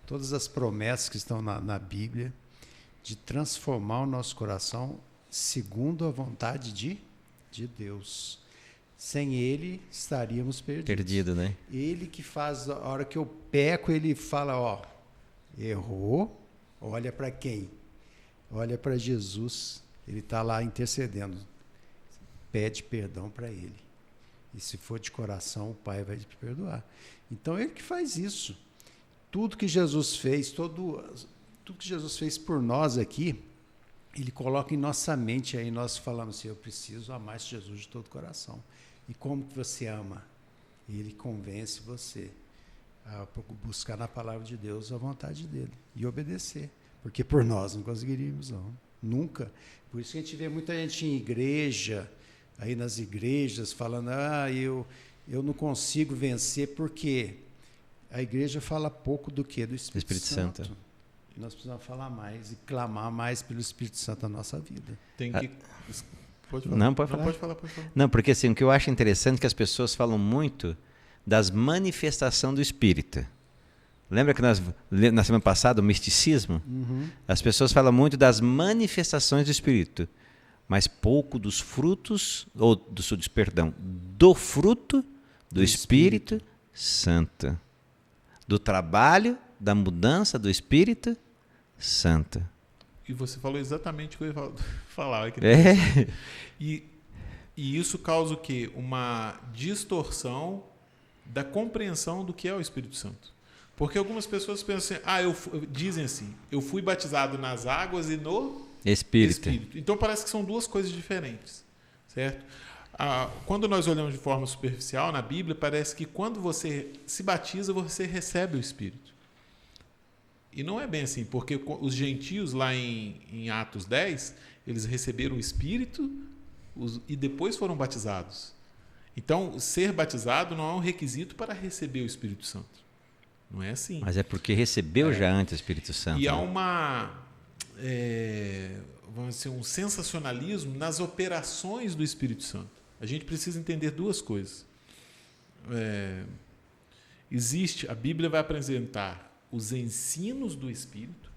todas as promessas que estão na Bíblia, de transformar o nosso coração segundo a vontade de Deus. Sem Ele, estaríamos perdidos. Perdido, né? Ele que faz, a hora que eu peco, Ele fala, ó, errou, olha para quem? Olha para Jesus, Ele está lá intercedendo. Pede perdão para Ele. E se for de coração, o Pai vai te perdoar. Então, Ele que faz isso. Tudo que Jesus fez, tudo que Jesus fez por nós aqui, Ele coloca em nossa mente, aí nós falamos assim, eu preciso amar esse Jesus de todo o coração. E como que você ama? Ele convence você a buscar na palavra de Deus a vontade dele e obedecer. Porque por nós não conseguiríamos, não. Nunca. Por isso que a gente vê muita gente em igreja, aí nas igrejas, falando, eu não consigo vencer, porque a igreja fala pouco do que? Do Espírito Santo. E nós precisamos falar mais e clamar mais pelo Espírito Santo na nossa vida. Tem que... Pode falar. Não, pode falar. Pode falar. Não, porque assim, o que eu acho interessante é que as pessoas falam muito das manifestações do Espírito. Lembra que na semana passada, o misticismo? Uhum. As pessoas falam muito das manifestações do Espírito, mas pouco dos frutos, do fruto do Espírito Santo. Do trabalho, da mudança do Espírito Santo. E você falou exatamente o que eu ia falar. E isso causa o quê? Uma distorção da compreensão do que é o Espírito Santo. Porque algumas pessoas pensam assim, dizem assim, eu fui batizado nas águas e no Espírito. Então parece que são duas coisas diferentes, certo? Quando nós olhamos de forma superficial na Bíblia, parece que quando você se batiza, você recebe o Espírito. E não é bem assim, porque os gentios lá em Atos 10, eles receberam o Espírito e depois foram batizados. Então, ser batizado não é um requisito para receber o Espírito Santo. Não é assim. Mas é porque recebeu já antes o Espírito Santo. E há vamos dizer, um sensacionalismo nas operações do Espírito Santo. A gente precisa entender duas coisas. A Bíblia vai apresentar os ensinos do Espírito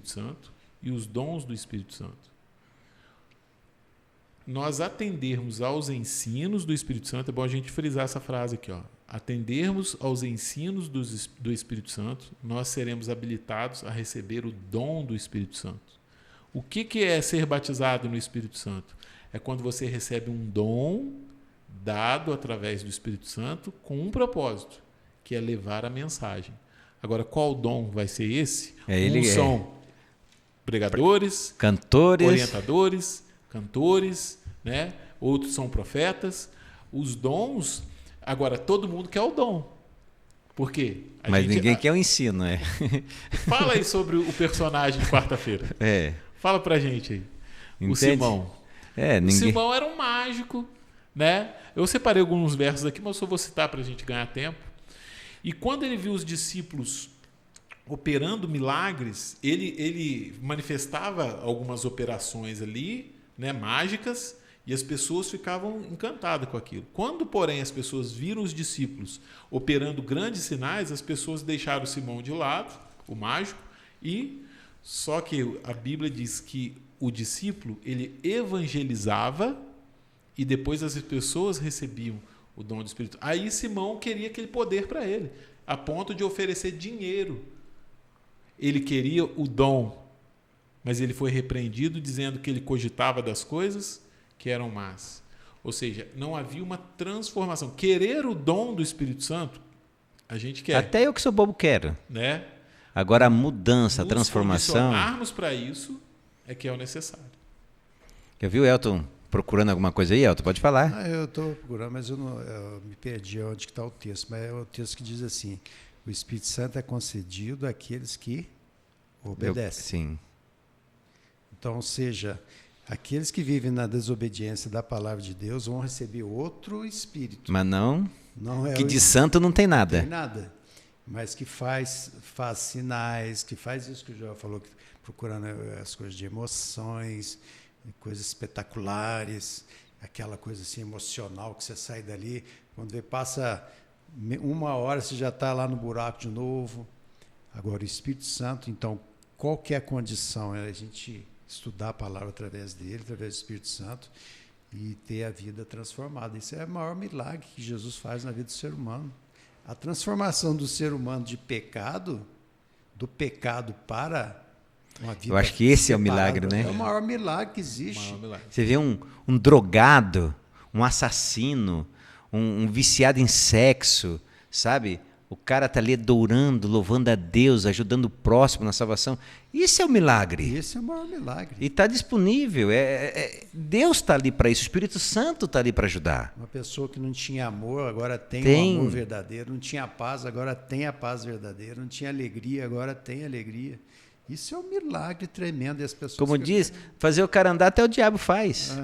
Santo e os dons do Espírito Santo. Nós atendermos aos ensinos do Espírito Santo, é bom a gente frisar essa frase aqui, ó. Atendermos aos ensinos do Espírito Santo, nós seremos habilitados a receber o dom do Espírito Santo. O que é ser batizado no Espírito Santo? É quando você recebe um dom dado através do Espírito Santo com um propósito, que é levar a mensagem. Agora, qual dom vai ser esse? São pregadores, cantores, orientadores, cantores, né? Outros são profetas. Os dons, agora todo mundo quer o dom. Por quê? Mas ninguém quer o ensino, Fala aí sobre o personagem de quarta-feira. Fala pra gente aí. Entende? O Simão. O Simão era um mágico, né? Eu separei alguns versos aqui, mas só vou citar pra gente ganhar tempo. E quando ele viu os discípulos operando milagres, ele manifestava algumas operações ali, né, mágicas, e as pessoas ficavam encantadas com aquilo. Quando, porém, as pessoas viram os discípulos operando grandes sinais, as pessoas deixaram Simão de lado, o mágico, só que a Bíblia diz que o discípulo, ele evangelizava e depois as pessoas recebiam o dom do Espírito. Aí Simão queria aquele poder para ele, a ponto de oferecer dinheiro. Ele queria o dom, mas ele foi repreendido dizendo que ele cogitava das coisas que eram más. Ou seja, não havia uma transformação. Querer o dom do Espírito Santo A gente quer. Até eu que sou bobo quero. Né? Agora a mudança, a Nos transformação... condicionarmos para isso é que é o necessário. Eu vi o Elton procurando alguma coisa aí, Elton? Pode falar. Eu estou procurando, mas eu me perdi onde está o texto. Mas é o texto que diz assim: o Espírito Santo é concedido àqueles que obedecem. Sim. Então, ou seja, aqueles que vivem na desobediência da palavra de Deus vão receber outro Espírito. Mas não Não é que o de santo não tem Não nada. tem nada. Mas que faz sinais, que faz isso que o João falou, procurando as coisas de emoções, coisas espetaculares, aquela coisa assim emocional que você sai dali, quando vê, passa 1 hora, você já está lá no buraco de novo. Agora, o Espírito Santo, então, qual que é a condição? É a gente estudar a palavra através dele, através do Espírito Santo, e ter a vida transformada. Isso é o maior milagre que Jesus faz na vida do ser humano. A transformação do ser humano de pecado, do pecado para uma vida Eu acho que esse é o separada, milagre, né? É o maior milagre que existe. Maior milagre. Você vê um drogado, um assassino, um viciado em sexo, sabe? O cara tá ali adorando, louvando a Deus, ajudando o próximo na salvação. Isso é o milagre. Esse é o maior milagre. E está disponível. Deus está ali para isso, o Espírito Santo está ali para ajudar. Uma pessoa que não tinha amor, agora tem um amor verdadeiro. Não tinha paz, agora tem a paz verdadeira. Não tinha alegria, agora tem alegria. Isso é um milagre tremendo. E as pessoas Como diz, fazer o cara andar até o diabo faz.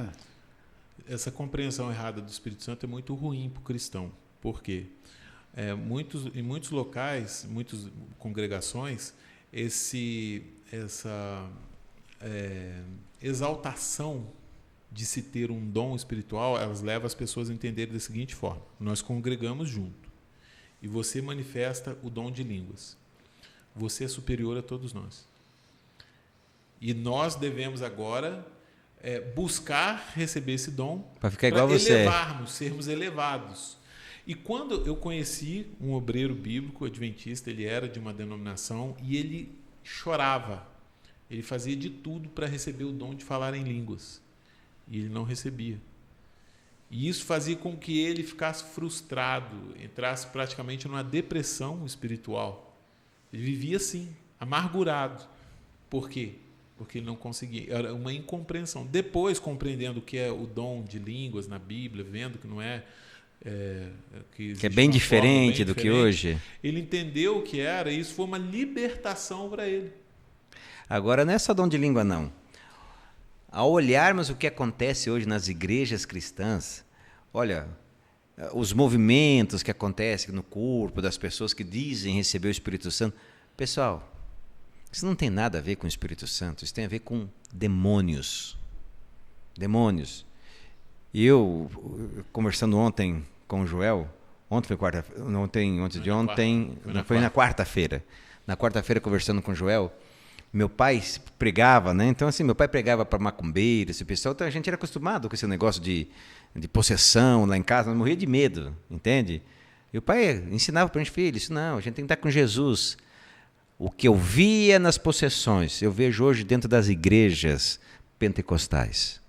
Essa compreensão errada do Espírito Santo é muito ruim para o cristão. Por quê? Em muitos locais, muitas congregações, essa exaltação de se ter um dom espiritual, elas levam as pessoas a entenderem da seguinte forma: nós congregamos junto e você manifesta o dom de línguas. Você é superior a todos nós. E nós devemos agora buscar receber esse dom para ficar igual você. Elevarmos, sermos elevados. E quando eu conheci um obreiro bíblico adventista, ele era de uma denominação e ele chorava. Ele fazia de tudo para receber o dom de falar em línguas. E ele não recebia. E isso fazia com que ele ficasse frustrado, entrasse praticamente numa depressão espiritual. Ele vivia assim, amargurado. Por quê? Porque ele não conseguia. Era uma incompreensão. Depois, compreendendo o que é o dom de línguas na Bíblia, vendo que não é... que é bem diferente do que hoje. Ele entendeu o que era e isso foi uma libertação para ele. Agora, não é só dom de língua, não. Ao olharmos o que acontece hoje nas igrejas cristãs, olha, os movimentos que acontecem no corpo das pessoas que dizem receber o Espírito Santo. Pessoal, isso não tem nada a ver com o Espírito Santo, isso tem a ver com demônios. Demônios. E eu, conversando ontem com o Joel, ontem foi na quarta-feira. Na quarta-feira, conversando com o Joel, meu pai pregava, né? Então, assim, meu pai pregava para macumbeiros, esse pessoal, então a gente era acostumado com esse negócio de possessão lá em casa, nós morria de medo, entende? E o pai ensinava para a gente, filho, isso não, a gente tem que estar com Jesus. O que eu via nas possessões, eu vejo hoje dentro das igrejas pentecostais.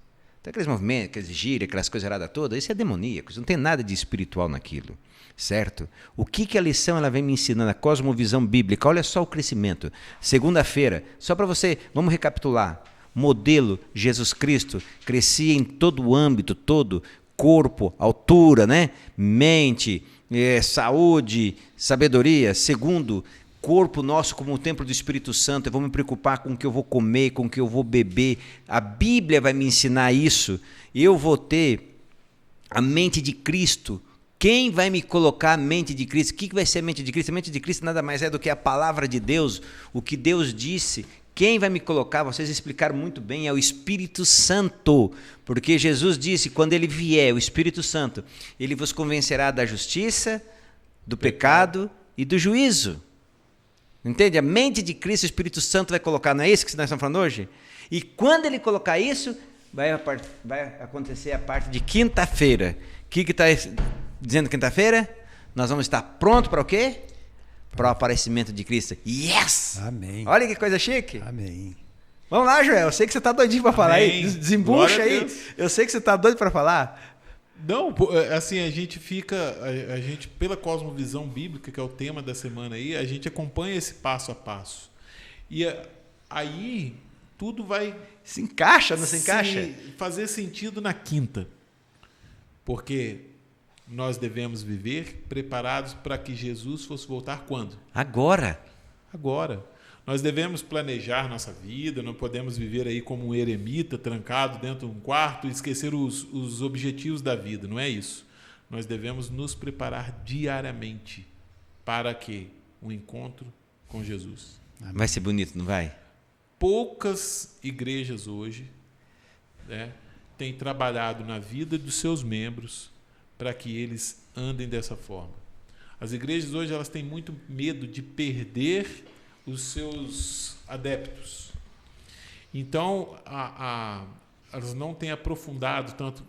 Então, aqueles movimentos, aqueles gírias, aquelas coisas erradas todas, isso é demoníaco, isso não tem nada de espiritual naquilo, certo? O que a lição ela vem me ensinando, a cosmovisão bíblica, olha só o crescimento. Segunda-feira, só para você, vamos recapitular, modelo Jesus Cristo, crescia em todo o âmbito, todo, corpo, altura, né? Mente, saúde, sabedoria. Segundo, corpo nosso como o templo do Espírito Santo, eu vou me preocupar com o que eu vou comer, com o que eu vou beber. A Bíblia vai me ensinar isso. Eu vou ter a mente de Cristo. Quem vai me colocar a mente de Cristo? O que vai ser a mente de Cristo? A mente de Cristo nada mais é do que a palavra de Deus, o que Deus disse. Quem vai me colocar? Vocês explicaram muito bem, é o Espírito Santo. Porque Jesus disse, quando ele vier, o Espírito Santo, ele vos convencerá da justiça, do pecado e do juízo. Entende? A mente de Cristo, o Espírito Santo vai colocar, não é isso que nós estamos falando hoje? E quando ele colocar isso, vai acontecer a parte de quinta-feira. O que está dizendo quinta-feira? Nós vamos estar prontos para o quê? Para o aparecimento de Cristo. Yes! Amém. Olha que coisa chique. Amém. Vamos lá, Joel. Eu sei que você está doidinho para falar aí. Desembucha aí. Eu sei que você está doido para falar. Não, assim, a gente fica, a gente, pela cosmovisão bíblica, que é o tema da semana aí, a gente acompanha esse passo a passo. E aí tudo vai Se encaixa, não se encaixa? fazer sentido na quinta. Porque nós devemos viver preparados para que Jesus fosse voltar quando? Agora. Agora. Nós devemos planejar nossa vida, não podemos viver aí como um eremita trancado dentro de um quarto e esquecer os objetivos da vida, não é isso. Nós devemos nos preparar diariamente para que o encontro com Jesus. Vai ser bonito, não vai? Poucas igrejas hoje, né, têm trabalhado na vida dos seus membros para que eles andem dessa forma. As igrejas hoje elas têm muito medo de perder os seus adeptos. Então, elas não têm aprofundado tanto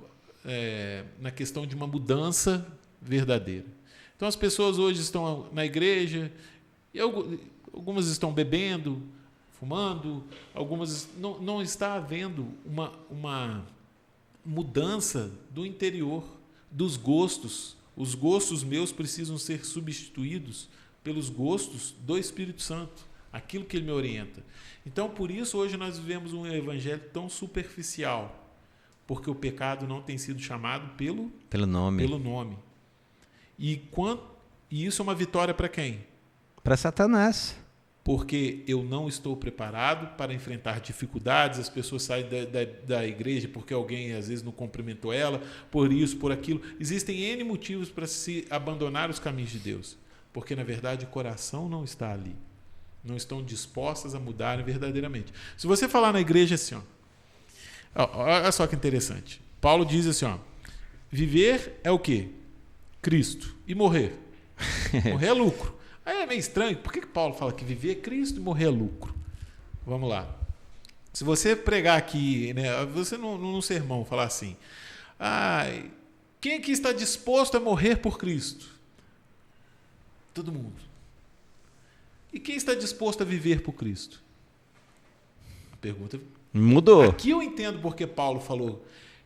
na questão de uma mudança verdadeira. Então, as pessoas hoje estão na igreja, e algumas estão bebendo, fumando, algumas não está havendo uma mudança do interior, dos gostos. Os gostos meus precisam ser substituídos pelos gostos do Espírito Santo, aquilo que ele me orienta. Então, por isso, hoje nós vivemos um evangelho tão superficial, porque o pecado não tem sido chamado pelo nome. E isso é uma vitória para quem? Para Satanás. Porque eu não estou preparado para enfrentar dificuldades, as pessoas saem da igreja porque alguém às vezes não cumprimentou ela, por isso, por aquilo. Existem N motivos para se abandonar os caminhos de Deus. Porque, na verdade, o coração não está ali. Não estão dispostas a mudarem verdadeiramente. Se você falar na igreja assim, olha só que interessante. Paulo diz assim, viver é o quê? Cristo. E morrer? Morrer é lucro. Aí é meio estranho. Por que Paulo fala que viver é Cristo e morrer é lucro? Vamos lá. Se você pregar aqui, né, você num sermão falar assim, quem aqui está disposto a morrer por Cristo? Todo mundo. E quem está disposto a viver por Cristo? A pergunta mudou. Aqui eu entendo porque Paulo falou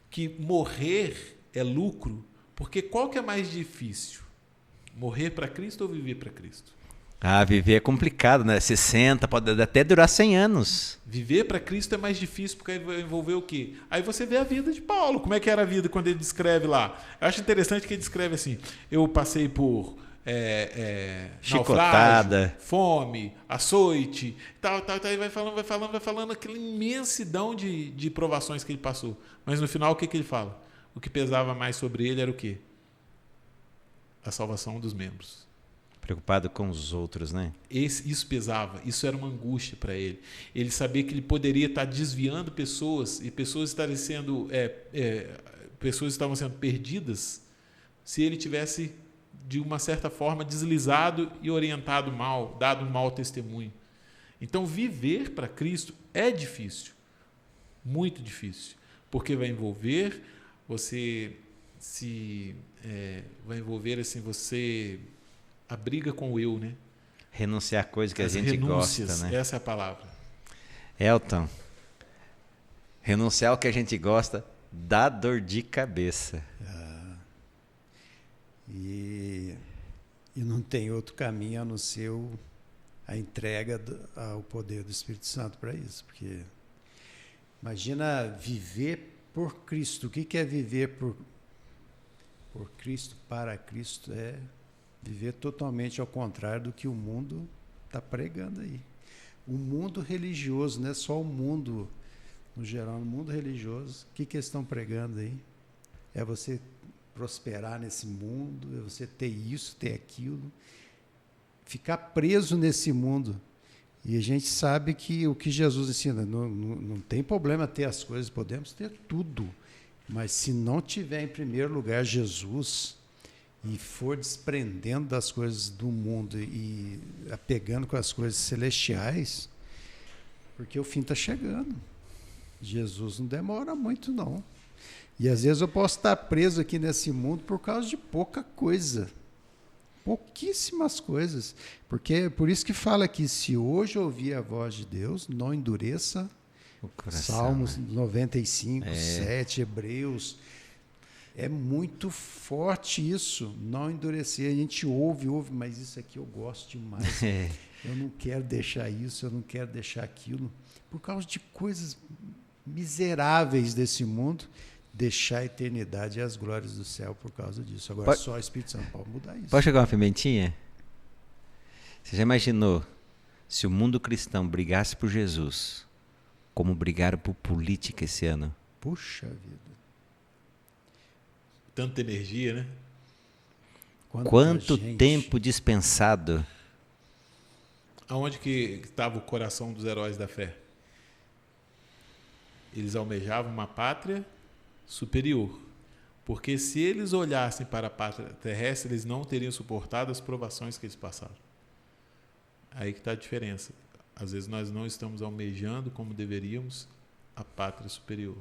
que morrer é lucro, porque qual que é mais difícil? Morrer para Cristo ou viver para Cristo? Viver é complicado, né? 60, pode até durar 100 anos. Viver para Cristo é mais difícil, porque aí vai envolver o quê? Aí você vê a vida de Paulo. Como é que era a vida quando ele descreve lá? Eu acho interessante que ele descreve assim, eu passei por chicotada, naufrágio, fome, açoite, tal, e vai falando aquela imensidão de provações que ele passou. Mas no final, o que ele fala? O que pesava mais sobre ele era o quê? A salvação dos membros. Preocupado com os outros, né? Isso pesava, isso era uma angústia para ele. Ele sabia que ele poderia estar desviando pessoas, e pessoas estavam sendo perdidas se ele tivesse de uma certa forma deslizado e orientado mal, dado um mau testemunho. Então viver para Cristo é difícil, muito difícil, porque vai envolver vai envolver assim você a briga com o eu, né? Renunciar a coisa que a gente gosta, né? Essa é a palavra. Elton, renunciar ao que a gente gosta dá dor de cabeça. E não tem outro caminho a não ser a entrega ao poder do Espírito Santo para isso. Porque imagina viver por Cristo. O que é viver por Cristo, para Cristo? É viver totalmente ao contrário do que o mundo está pregando aí. O mundo religioso, não é só o mundo no geral, o mundo religioso, o que eles estão pregando aí? É você prosperar nesse mundo, é você ter isso, ter aquilo, ficar preso nesse mundo. E a gente sabe que o que Jesus ensina, não tem problema ter as coisas, podemos ter tudo, mas se não tiver em primeiro lugar Jesus e for desprendendo das coisas do mundo e apegando com as coisas celestiais, porque o fim está chegando. Jesus não demora muito, não. E às vezes eu posso estar preso aqui nesse mundo por causa de pouca coisa. Pouquíssimas coisas. Porque por isso que fala que se hoje ouvir a voz de Deus, não endureça o coração. Salmos 95, 7, Hebreus. É muito forte isso, não endurecer. A gente ouve, mas isso aqui eu gosto demais. Eu não quero deixar isso, eu não quero deixar aquilo. Por causa de coisas miseráveis desse mundo, deixar a eternidade e as glórias do céu por causa disso. Agora só o Espírito Santo pode mudar isso. Pode jogar uma pimentinha? Você já imaginou se o mundo cristão brigasse por Jesus como brigaram por política esse ano? Puxa vida. Tanta energia, né? Quanto tempo dispensado. Aonde que estava o coração dos heróis da fé? Eles almejavam uma pátria superior. Porque se eles olhassem para a pátria terrestre, eles não teriam suportado as provações que eles passaram. Aí que está a diferença. Às vezes nós não estamos almejando como deveríamos a pátria superior.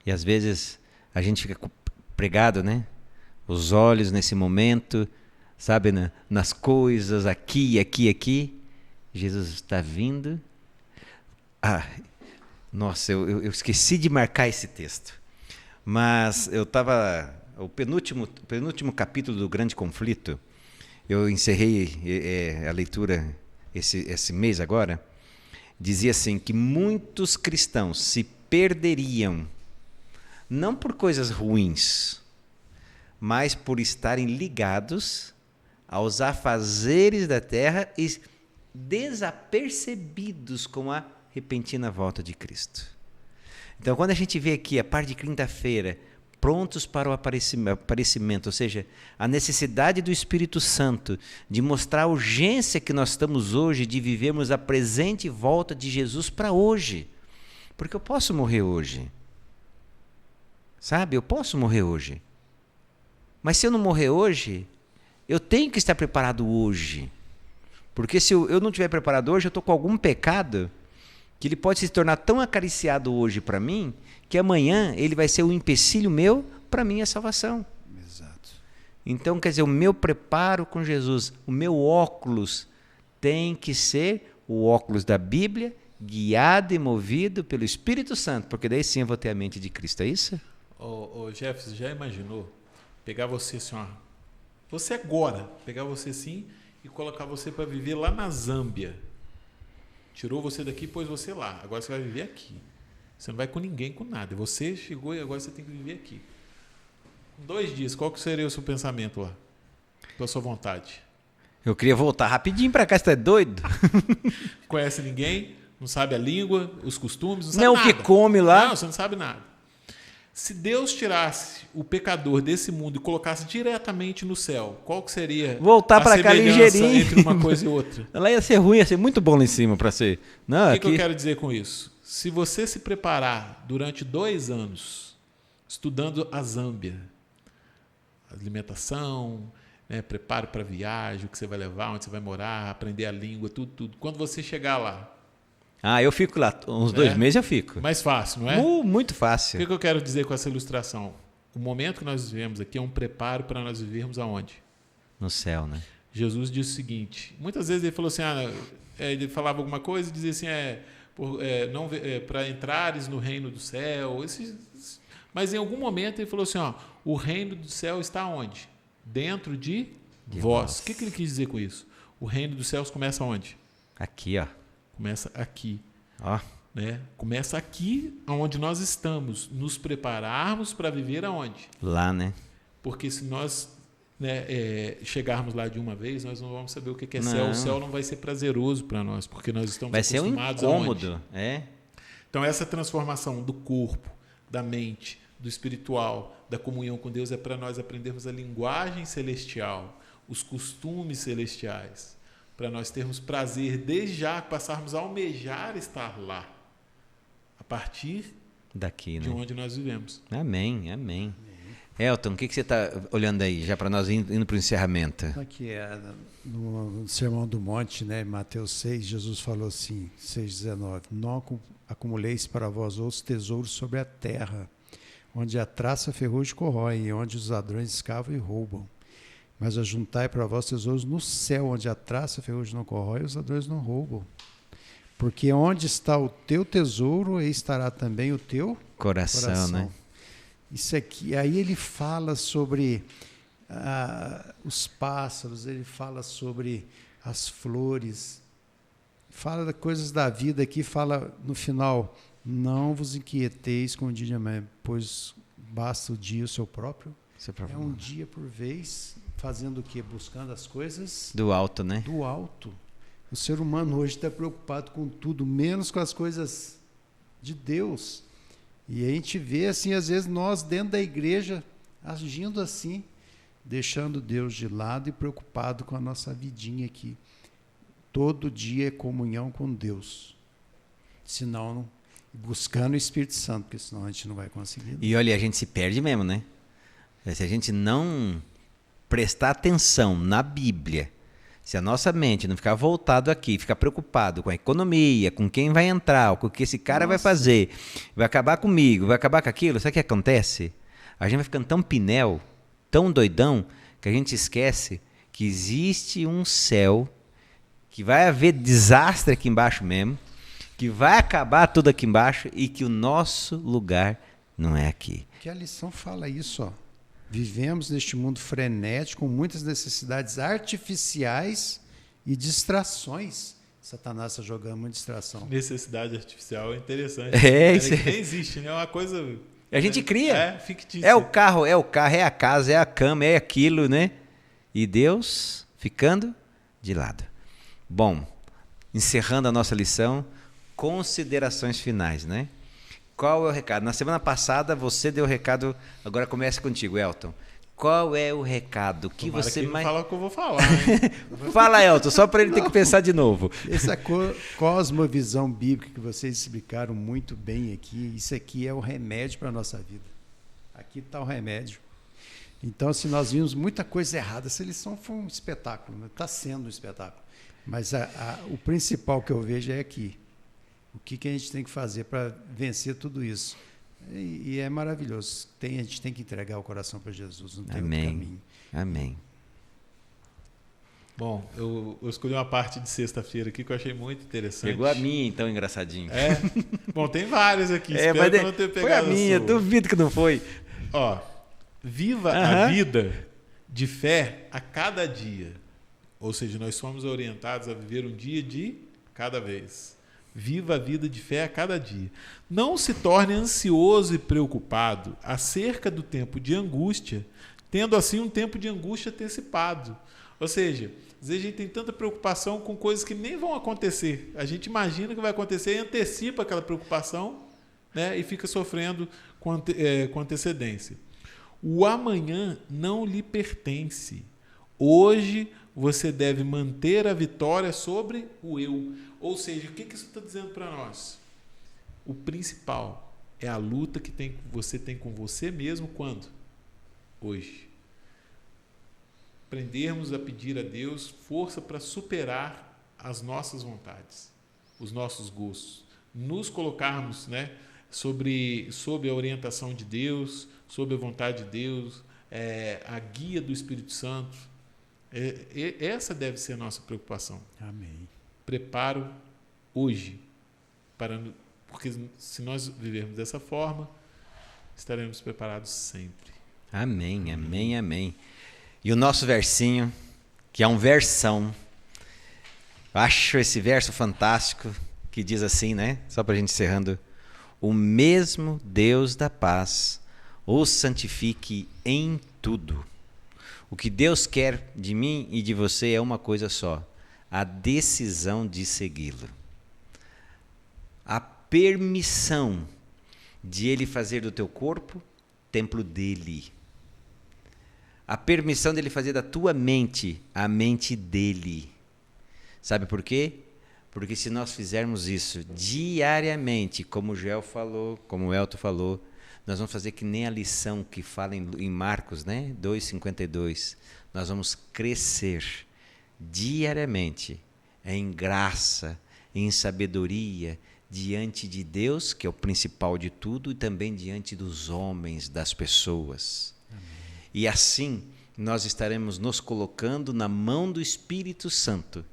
E às vezes a gente fica pregado, né? Os olhos nesse momento, sabe, nas coisas, aqui. Jesus está vindo. Nossa, eu esqueci de marcar esse texto. Mas eu estava... O penúltimo capítulo do Grande Conflito, eu encerrei a leitura esse mês agora, dizia assim, que muitos cristãos se perderiam, não por coisas ruins, mas por estarem ligados aos afazeres da terra e desapercebidos com a repentina volta de Cristo. Então, quando a gente vê aqui a parte de quinta-feira, prontos para o aparecimento, ou seja, a necessidade do Espírito Santo de mostrar a urgência que nós estamos hoje de vivermos a presente volta de Jesus para hoje. Porque eu posso morrer hoje. Sabe? Eu posso morrer hoje. Mas se eu não morrer hoje, eu tenho que estar preparado hoje. Porque se eu não estiver preparado hoje, eu estou com algum pecado que ele pode se tornar tão acariciado hoje para mim, que amanhã ele vai ser um empecilho meu para a minha salvação. Exato. Então, quer dizer, o meu preparo com Jesus, o meu óculos tem que ser o óculos da Bíblia, guiado e movido pelo Espírito Santo, porque daí sim eu vou ter a mente de Cristo, é isso? Ô Jefferson, já imaginou pegar você assim, ó, você agora, pegar você assim e colocar você para viver lá na Zâmbia? Tirou você daqui e pôs você lá. Agora você vai viver aqui. Você não vai com ninguém, com nada. Você chegou e agora você tem que viver aqui. Em 2 dias, qual que seria o seu pensamento lá? Qual a sua vontade? Eu queria voltar rapidinho para cá, você tá doido? Conhece ninguém, não sabe a língua, os costumes, não sabe não nada. O que come lá. Não, você não sabe nada. Se Deus tirasse o pecador desse mundo e colocasse diretamente no céu, qual que seria voltar para cá ligeirinho entre uma coisa e outra? Lá ia ser ruim, ia ser muito bom lá em cima para ser. Não, o que eu quero dizer com isso? Se você se preparar durante 2 anos estudando a Zâmbia, alimentação, né, preparo para a viagem, o que você vai levar, onde você vai morar, aprender a língua, tudo. Quando você chegar lá... eu fico lá, uns 2 meses eu fico. Mais fácil, não é? Muito fácil. O que eu quero dizer com essa ilustração? O momento que nós vivemos aqui é um preparo para nós vivermos aonde? No céu, né? Jesus disse o seguinte, muitas vezes ele falou assim, ele falava alguma coisa e dizia assim, para entrares no reino do céu, mas em algum momento ele falou assim, o reino do céu está onde? Dentro de vós. O que ele quis dizer com isso? O reino dos céus começa onde? Aqui, ó. Começa aqui. Ó. Né? Começa aqui, onde nós estamos, nos prepararmos para viver aonde? Lá, né? Porque se nós chegarmos lá de uma vez, nós não vamos saber o que é céu. O céu não vai ser prazeroso para nós, porque nós estamos acostumados a vai ser um incômodo. Então, essa transformação do corpo, da mente, do espiritual, da comunhão com Deus é para nós aprendermos a linguagem celestial, os costumes celestiais, para nós termos prazer desde já passarmos a almejar estar lá, a partir daqui, de onde nós vivemos. Amém. Elton, o que você está olhando aí, já para nós indo para o encerramento? Aqui no Sermão do Monte, né, Mateus 6, Jesus falou assim, 6,19, não acumuleis para vós outros tesouros sobre a terra, onde a traça, a ferrugem corrói, e onde os ladrões escavam e roubam. Mas ajuntai para vós tesouros no céu, onde a traça, a ferrugem não corrói e os ladrões não roubam. Porque onde está o teu tesouro, aí estará também o teu coração. Né? Isso aqui, aí ele fala sobre os pássaros, ele fala sobre as flores, fala das coisas da vida aqui, fala no final, não vos inquieteis com o dia de amanhã, pois basta o dia o seu próprio. É um dia por vez, fazendo o quê? Buscando as coisas do alto, né? Do alto. O ser humano hoje está preocupado com tudo, menos com as coisas de Deus. E a gente vê, assim, às vezes nós dentro da igreja agindo assim, deixando Deus de lado e preocupado com a nossa vidinha aqui. Todo dia é comunhão com Deus. Senão, buscando o Espírito Santo, porque senão a gente não vai conseguir. E olha, a gente se perde mesmo, né? Se a gente não prestar atenção na Bíblia, se a nossa mente não ficar voltado aqui, ficar preocupado com a economia, com quem vai entrar, com o que esse cara vai fazer, vai acabar comigo, vai acabar com aquilo, sabe o que acontece? A gente vai ficando tão pinel, tão doidão, que a gente esquece que existe um céu, que vai haver desastre aqui embaixo mesmo, que vai acabar tudo aqui embaixo e que o nosso lugar não é aqui. Que a lição fala isso, ó. Vivemos neste mundo frenético, com muitas necessidades artificiais e distrações. Satanás está jogando uma distração. Necessidade artificial é interessante. Isso que nem existe, né? É uma coisa... A gente cria. É fictício. É o carro, é a casa, é a cama, é aquilo, né? E Deus ficando de lado. Bom, encerrando a nossa lição, considerações finais, né? Qual é o recado? Na semana passada você deu o recado, agora começa contigo, Elton. Qual é o recado que Tomara você que mais... Fala o que eu vou falar. Hein? Fala, Elton, só para ele ter que pensar de novo. Essa cosmovisão bíblica que vocês explicaram muito bem aqui, isso aqui é o remédio para a nossa vida. Aqui está o remédio. Então, se nós vimos muita coisa errada, essa lição foi um espetáculo, né? Está sendo um espetáculo. Mas o principal que eu vejo é aqui. O que a gente tem que fazer para vencer tudo isso? E é maravilhoso. A gente tem que entregar o coração para Jesus, não tem outro caminho. Amém. Bom, eu escolhi uma parte de sexta-feira aqui que eu achei muito interessante. Pegou a minha, então, engraçadinho. É? Bom, tem várias aqui. Espero que eu não tenha pegado foi a minha, duvido que não foi. Ó, viva a vida de fé a cada dia. Ou seja, nós somos orientados a viver um dia de cada vez. Viva a vida de fé a cada dia. Não se torne ansioso e preocupado acerca do tempo de angústia, tendo assim um tempo de angústia antecipado. Ou seja, às vezes a gente tem tanta preocupação com coisas que nem vão acontecer. A gente imagina que vai acontecer e antecipa aquela preocupação, né, e fica sofrendo com antecedência. O amanhã não lhe pertence. Hoje você deve manter a vitória sobre o eu. Ou seja, o que isso está dizendo para nós? O principal é a luta que você tem com você mesmo quando? Hoje. Aprendermos a pedir a Deus força para superar as nossas vontades, os nossos gostos. Nos colocarmos, né, sob a orientação de Deus, sob a vontade de Deus, a guia do Espírito Santo. Essa deve ser a nossa preocupação. Amém. Preparo hoje, porque se nós vivermos dessa forma, estaremos preparados sempre. Amém, amém, amém. E o nosso versinho, que é um versão, eu acho esse verso fantástico, que diz assim, né? Só para a gente encerrando: o mesmo Deus da paz os santifique em tudo. O que Deus quer de mim e de você é uma coisa só: a decisão de segui-lo. A permissão de Ele fazer do teu corpo templo dele. A permissão dele fazer da tua mente a mente dele. Sabe por quê? Porque se nós fizermos isso diariamente, como o Joel falou, como o Elton falou, nós vamos fazer que nem a lição que fala em Marcos, né? 2,52. Nós vamos crescer diariamente em graça, em sabedoria, diante de Deus, que é o principal de tudo, e também diante dos homens, das pessoas. Amém. E assim nós estaremos nos colocando na mão do Espírito Santo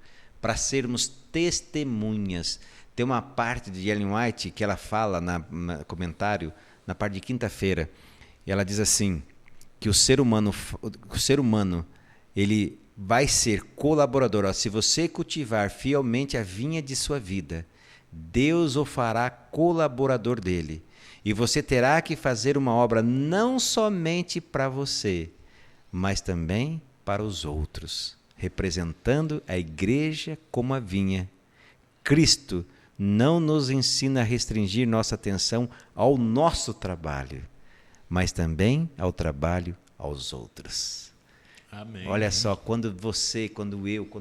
para sermos testemunhas. Tem uma parte de Ellen White que ela fala no comentário, na parte de quinta-feira, E ela diz assim, que o ser humano ele vai ser colaborador. Ó, se você cultivar fielmente a vinha de sua vida, Deus o fará colaborador dele. E você terá que fazer uma obra não somente para você, mas também para os outros, representando a igreja como a vinha. Cristo não nos ensina a restringir nossa atenção ao nosso trabalho, mas também ao trabalho aos outros. Amém. Olha só, quando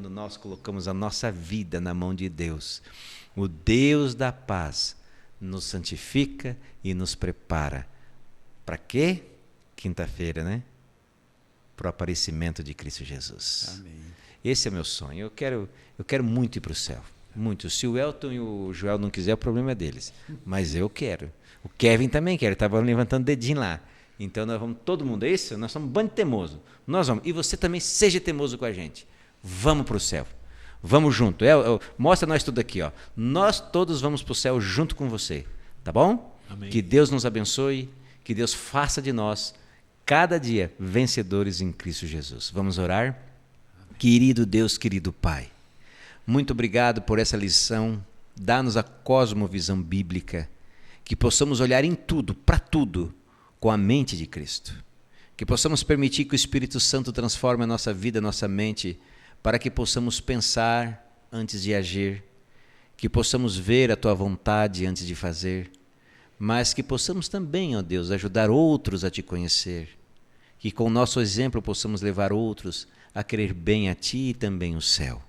nós colocamos a nossa vida na mão de Deus, o Deus da paz nos santifica e nos prepara. Para quê? Quinta-feira, né? Para o aparecimento de Cristo Jesus. Amém. Esse é meu sonho. Eu quero muito ir para o céu. Muito. Se o Elton e o Joel não quiser, o problema é deles. Mas eu quero. O Kevin também quer. Ele estava levantando o dedinho lá. Então nós vamos, todo mundo, é isso? Nós somos um bando de teimoso. Nós vamos. E você também seja teimoso com a gente. Vamos para o céu. Vamos junto. Mostra nós tudo aqui, ó. Nós todos vamos para o céu junto com você. Tá bom? Amém. Que Deus nos abençoe. Que Deus faça de nós, cada dia, vencedores em Cristo Jesus. Vamos orar? Amém. Querido Deus, querido Pai, muito obrigado por essa lição. Dá-nos a cosmovisão bíblica. Que possamos olhar em tudo, para tudo, com a mente de Cristo. Que possamos permitir que o Espírito Santo transforme a nossa vida, a nossa mente, para que possamos pensar antes de agir, que possamos ver a Tua vontade antes de fazer, mas que possamos também, ó Deus, ajudar outros a Te conhecer, que com o nosso exemplo possamos levar outros a querer bem a Ti e também o céu.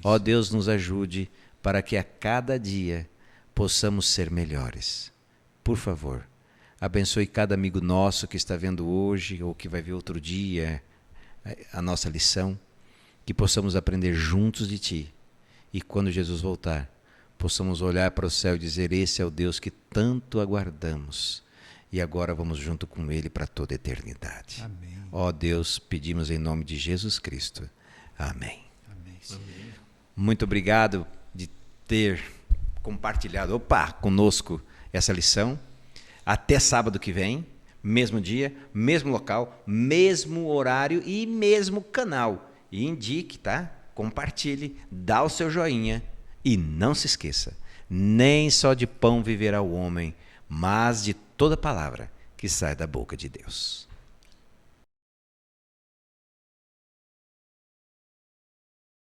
Ó Deus, nos ajude para que a cada dia possamos ser melhores. Por favor, abençoe cada amigo nosso que está vendo hoje ou que vai ver outro dia a nossa lição, que possamos aprender juntos de Ti e quando Jesus voltar, possamos olhar para o céu e dizer: esse é o Deus que tanto aguardamos e agora vamos junto com Ele para toda a eternidade. Amém. Ó Deus, pedimos em nome de Jesus Cristo. Amém. Amém. Amém. Muito obrigado de ter compartilhado conosco essa lição. Até sábado que vem, mesmo dia, mesmo local, mesmo horário e mesmo canal. E indique, tá? Compartilhe, dá o seu joinha e não se esqueça, nem só de pão viverá o homem, mas de toda palavra que sai da boca de Deus.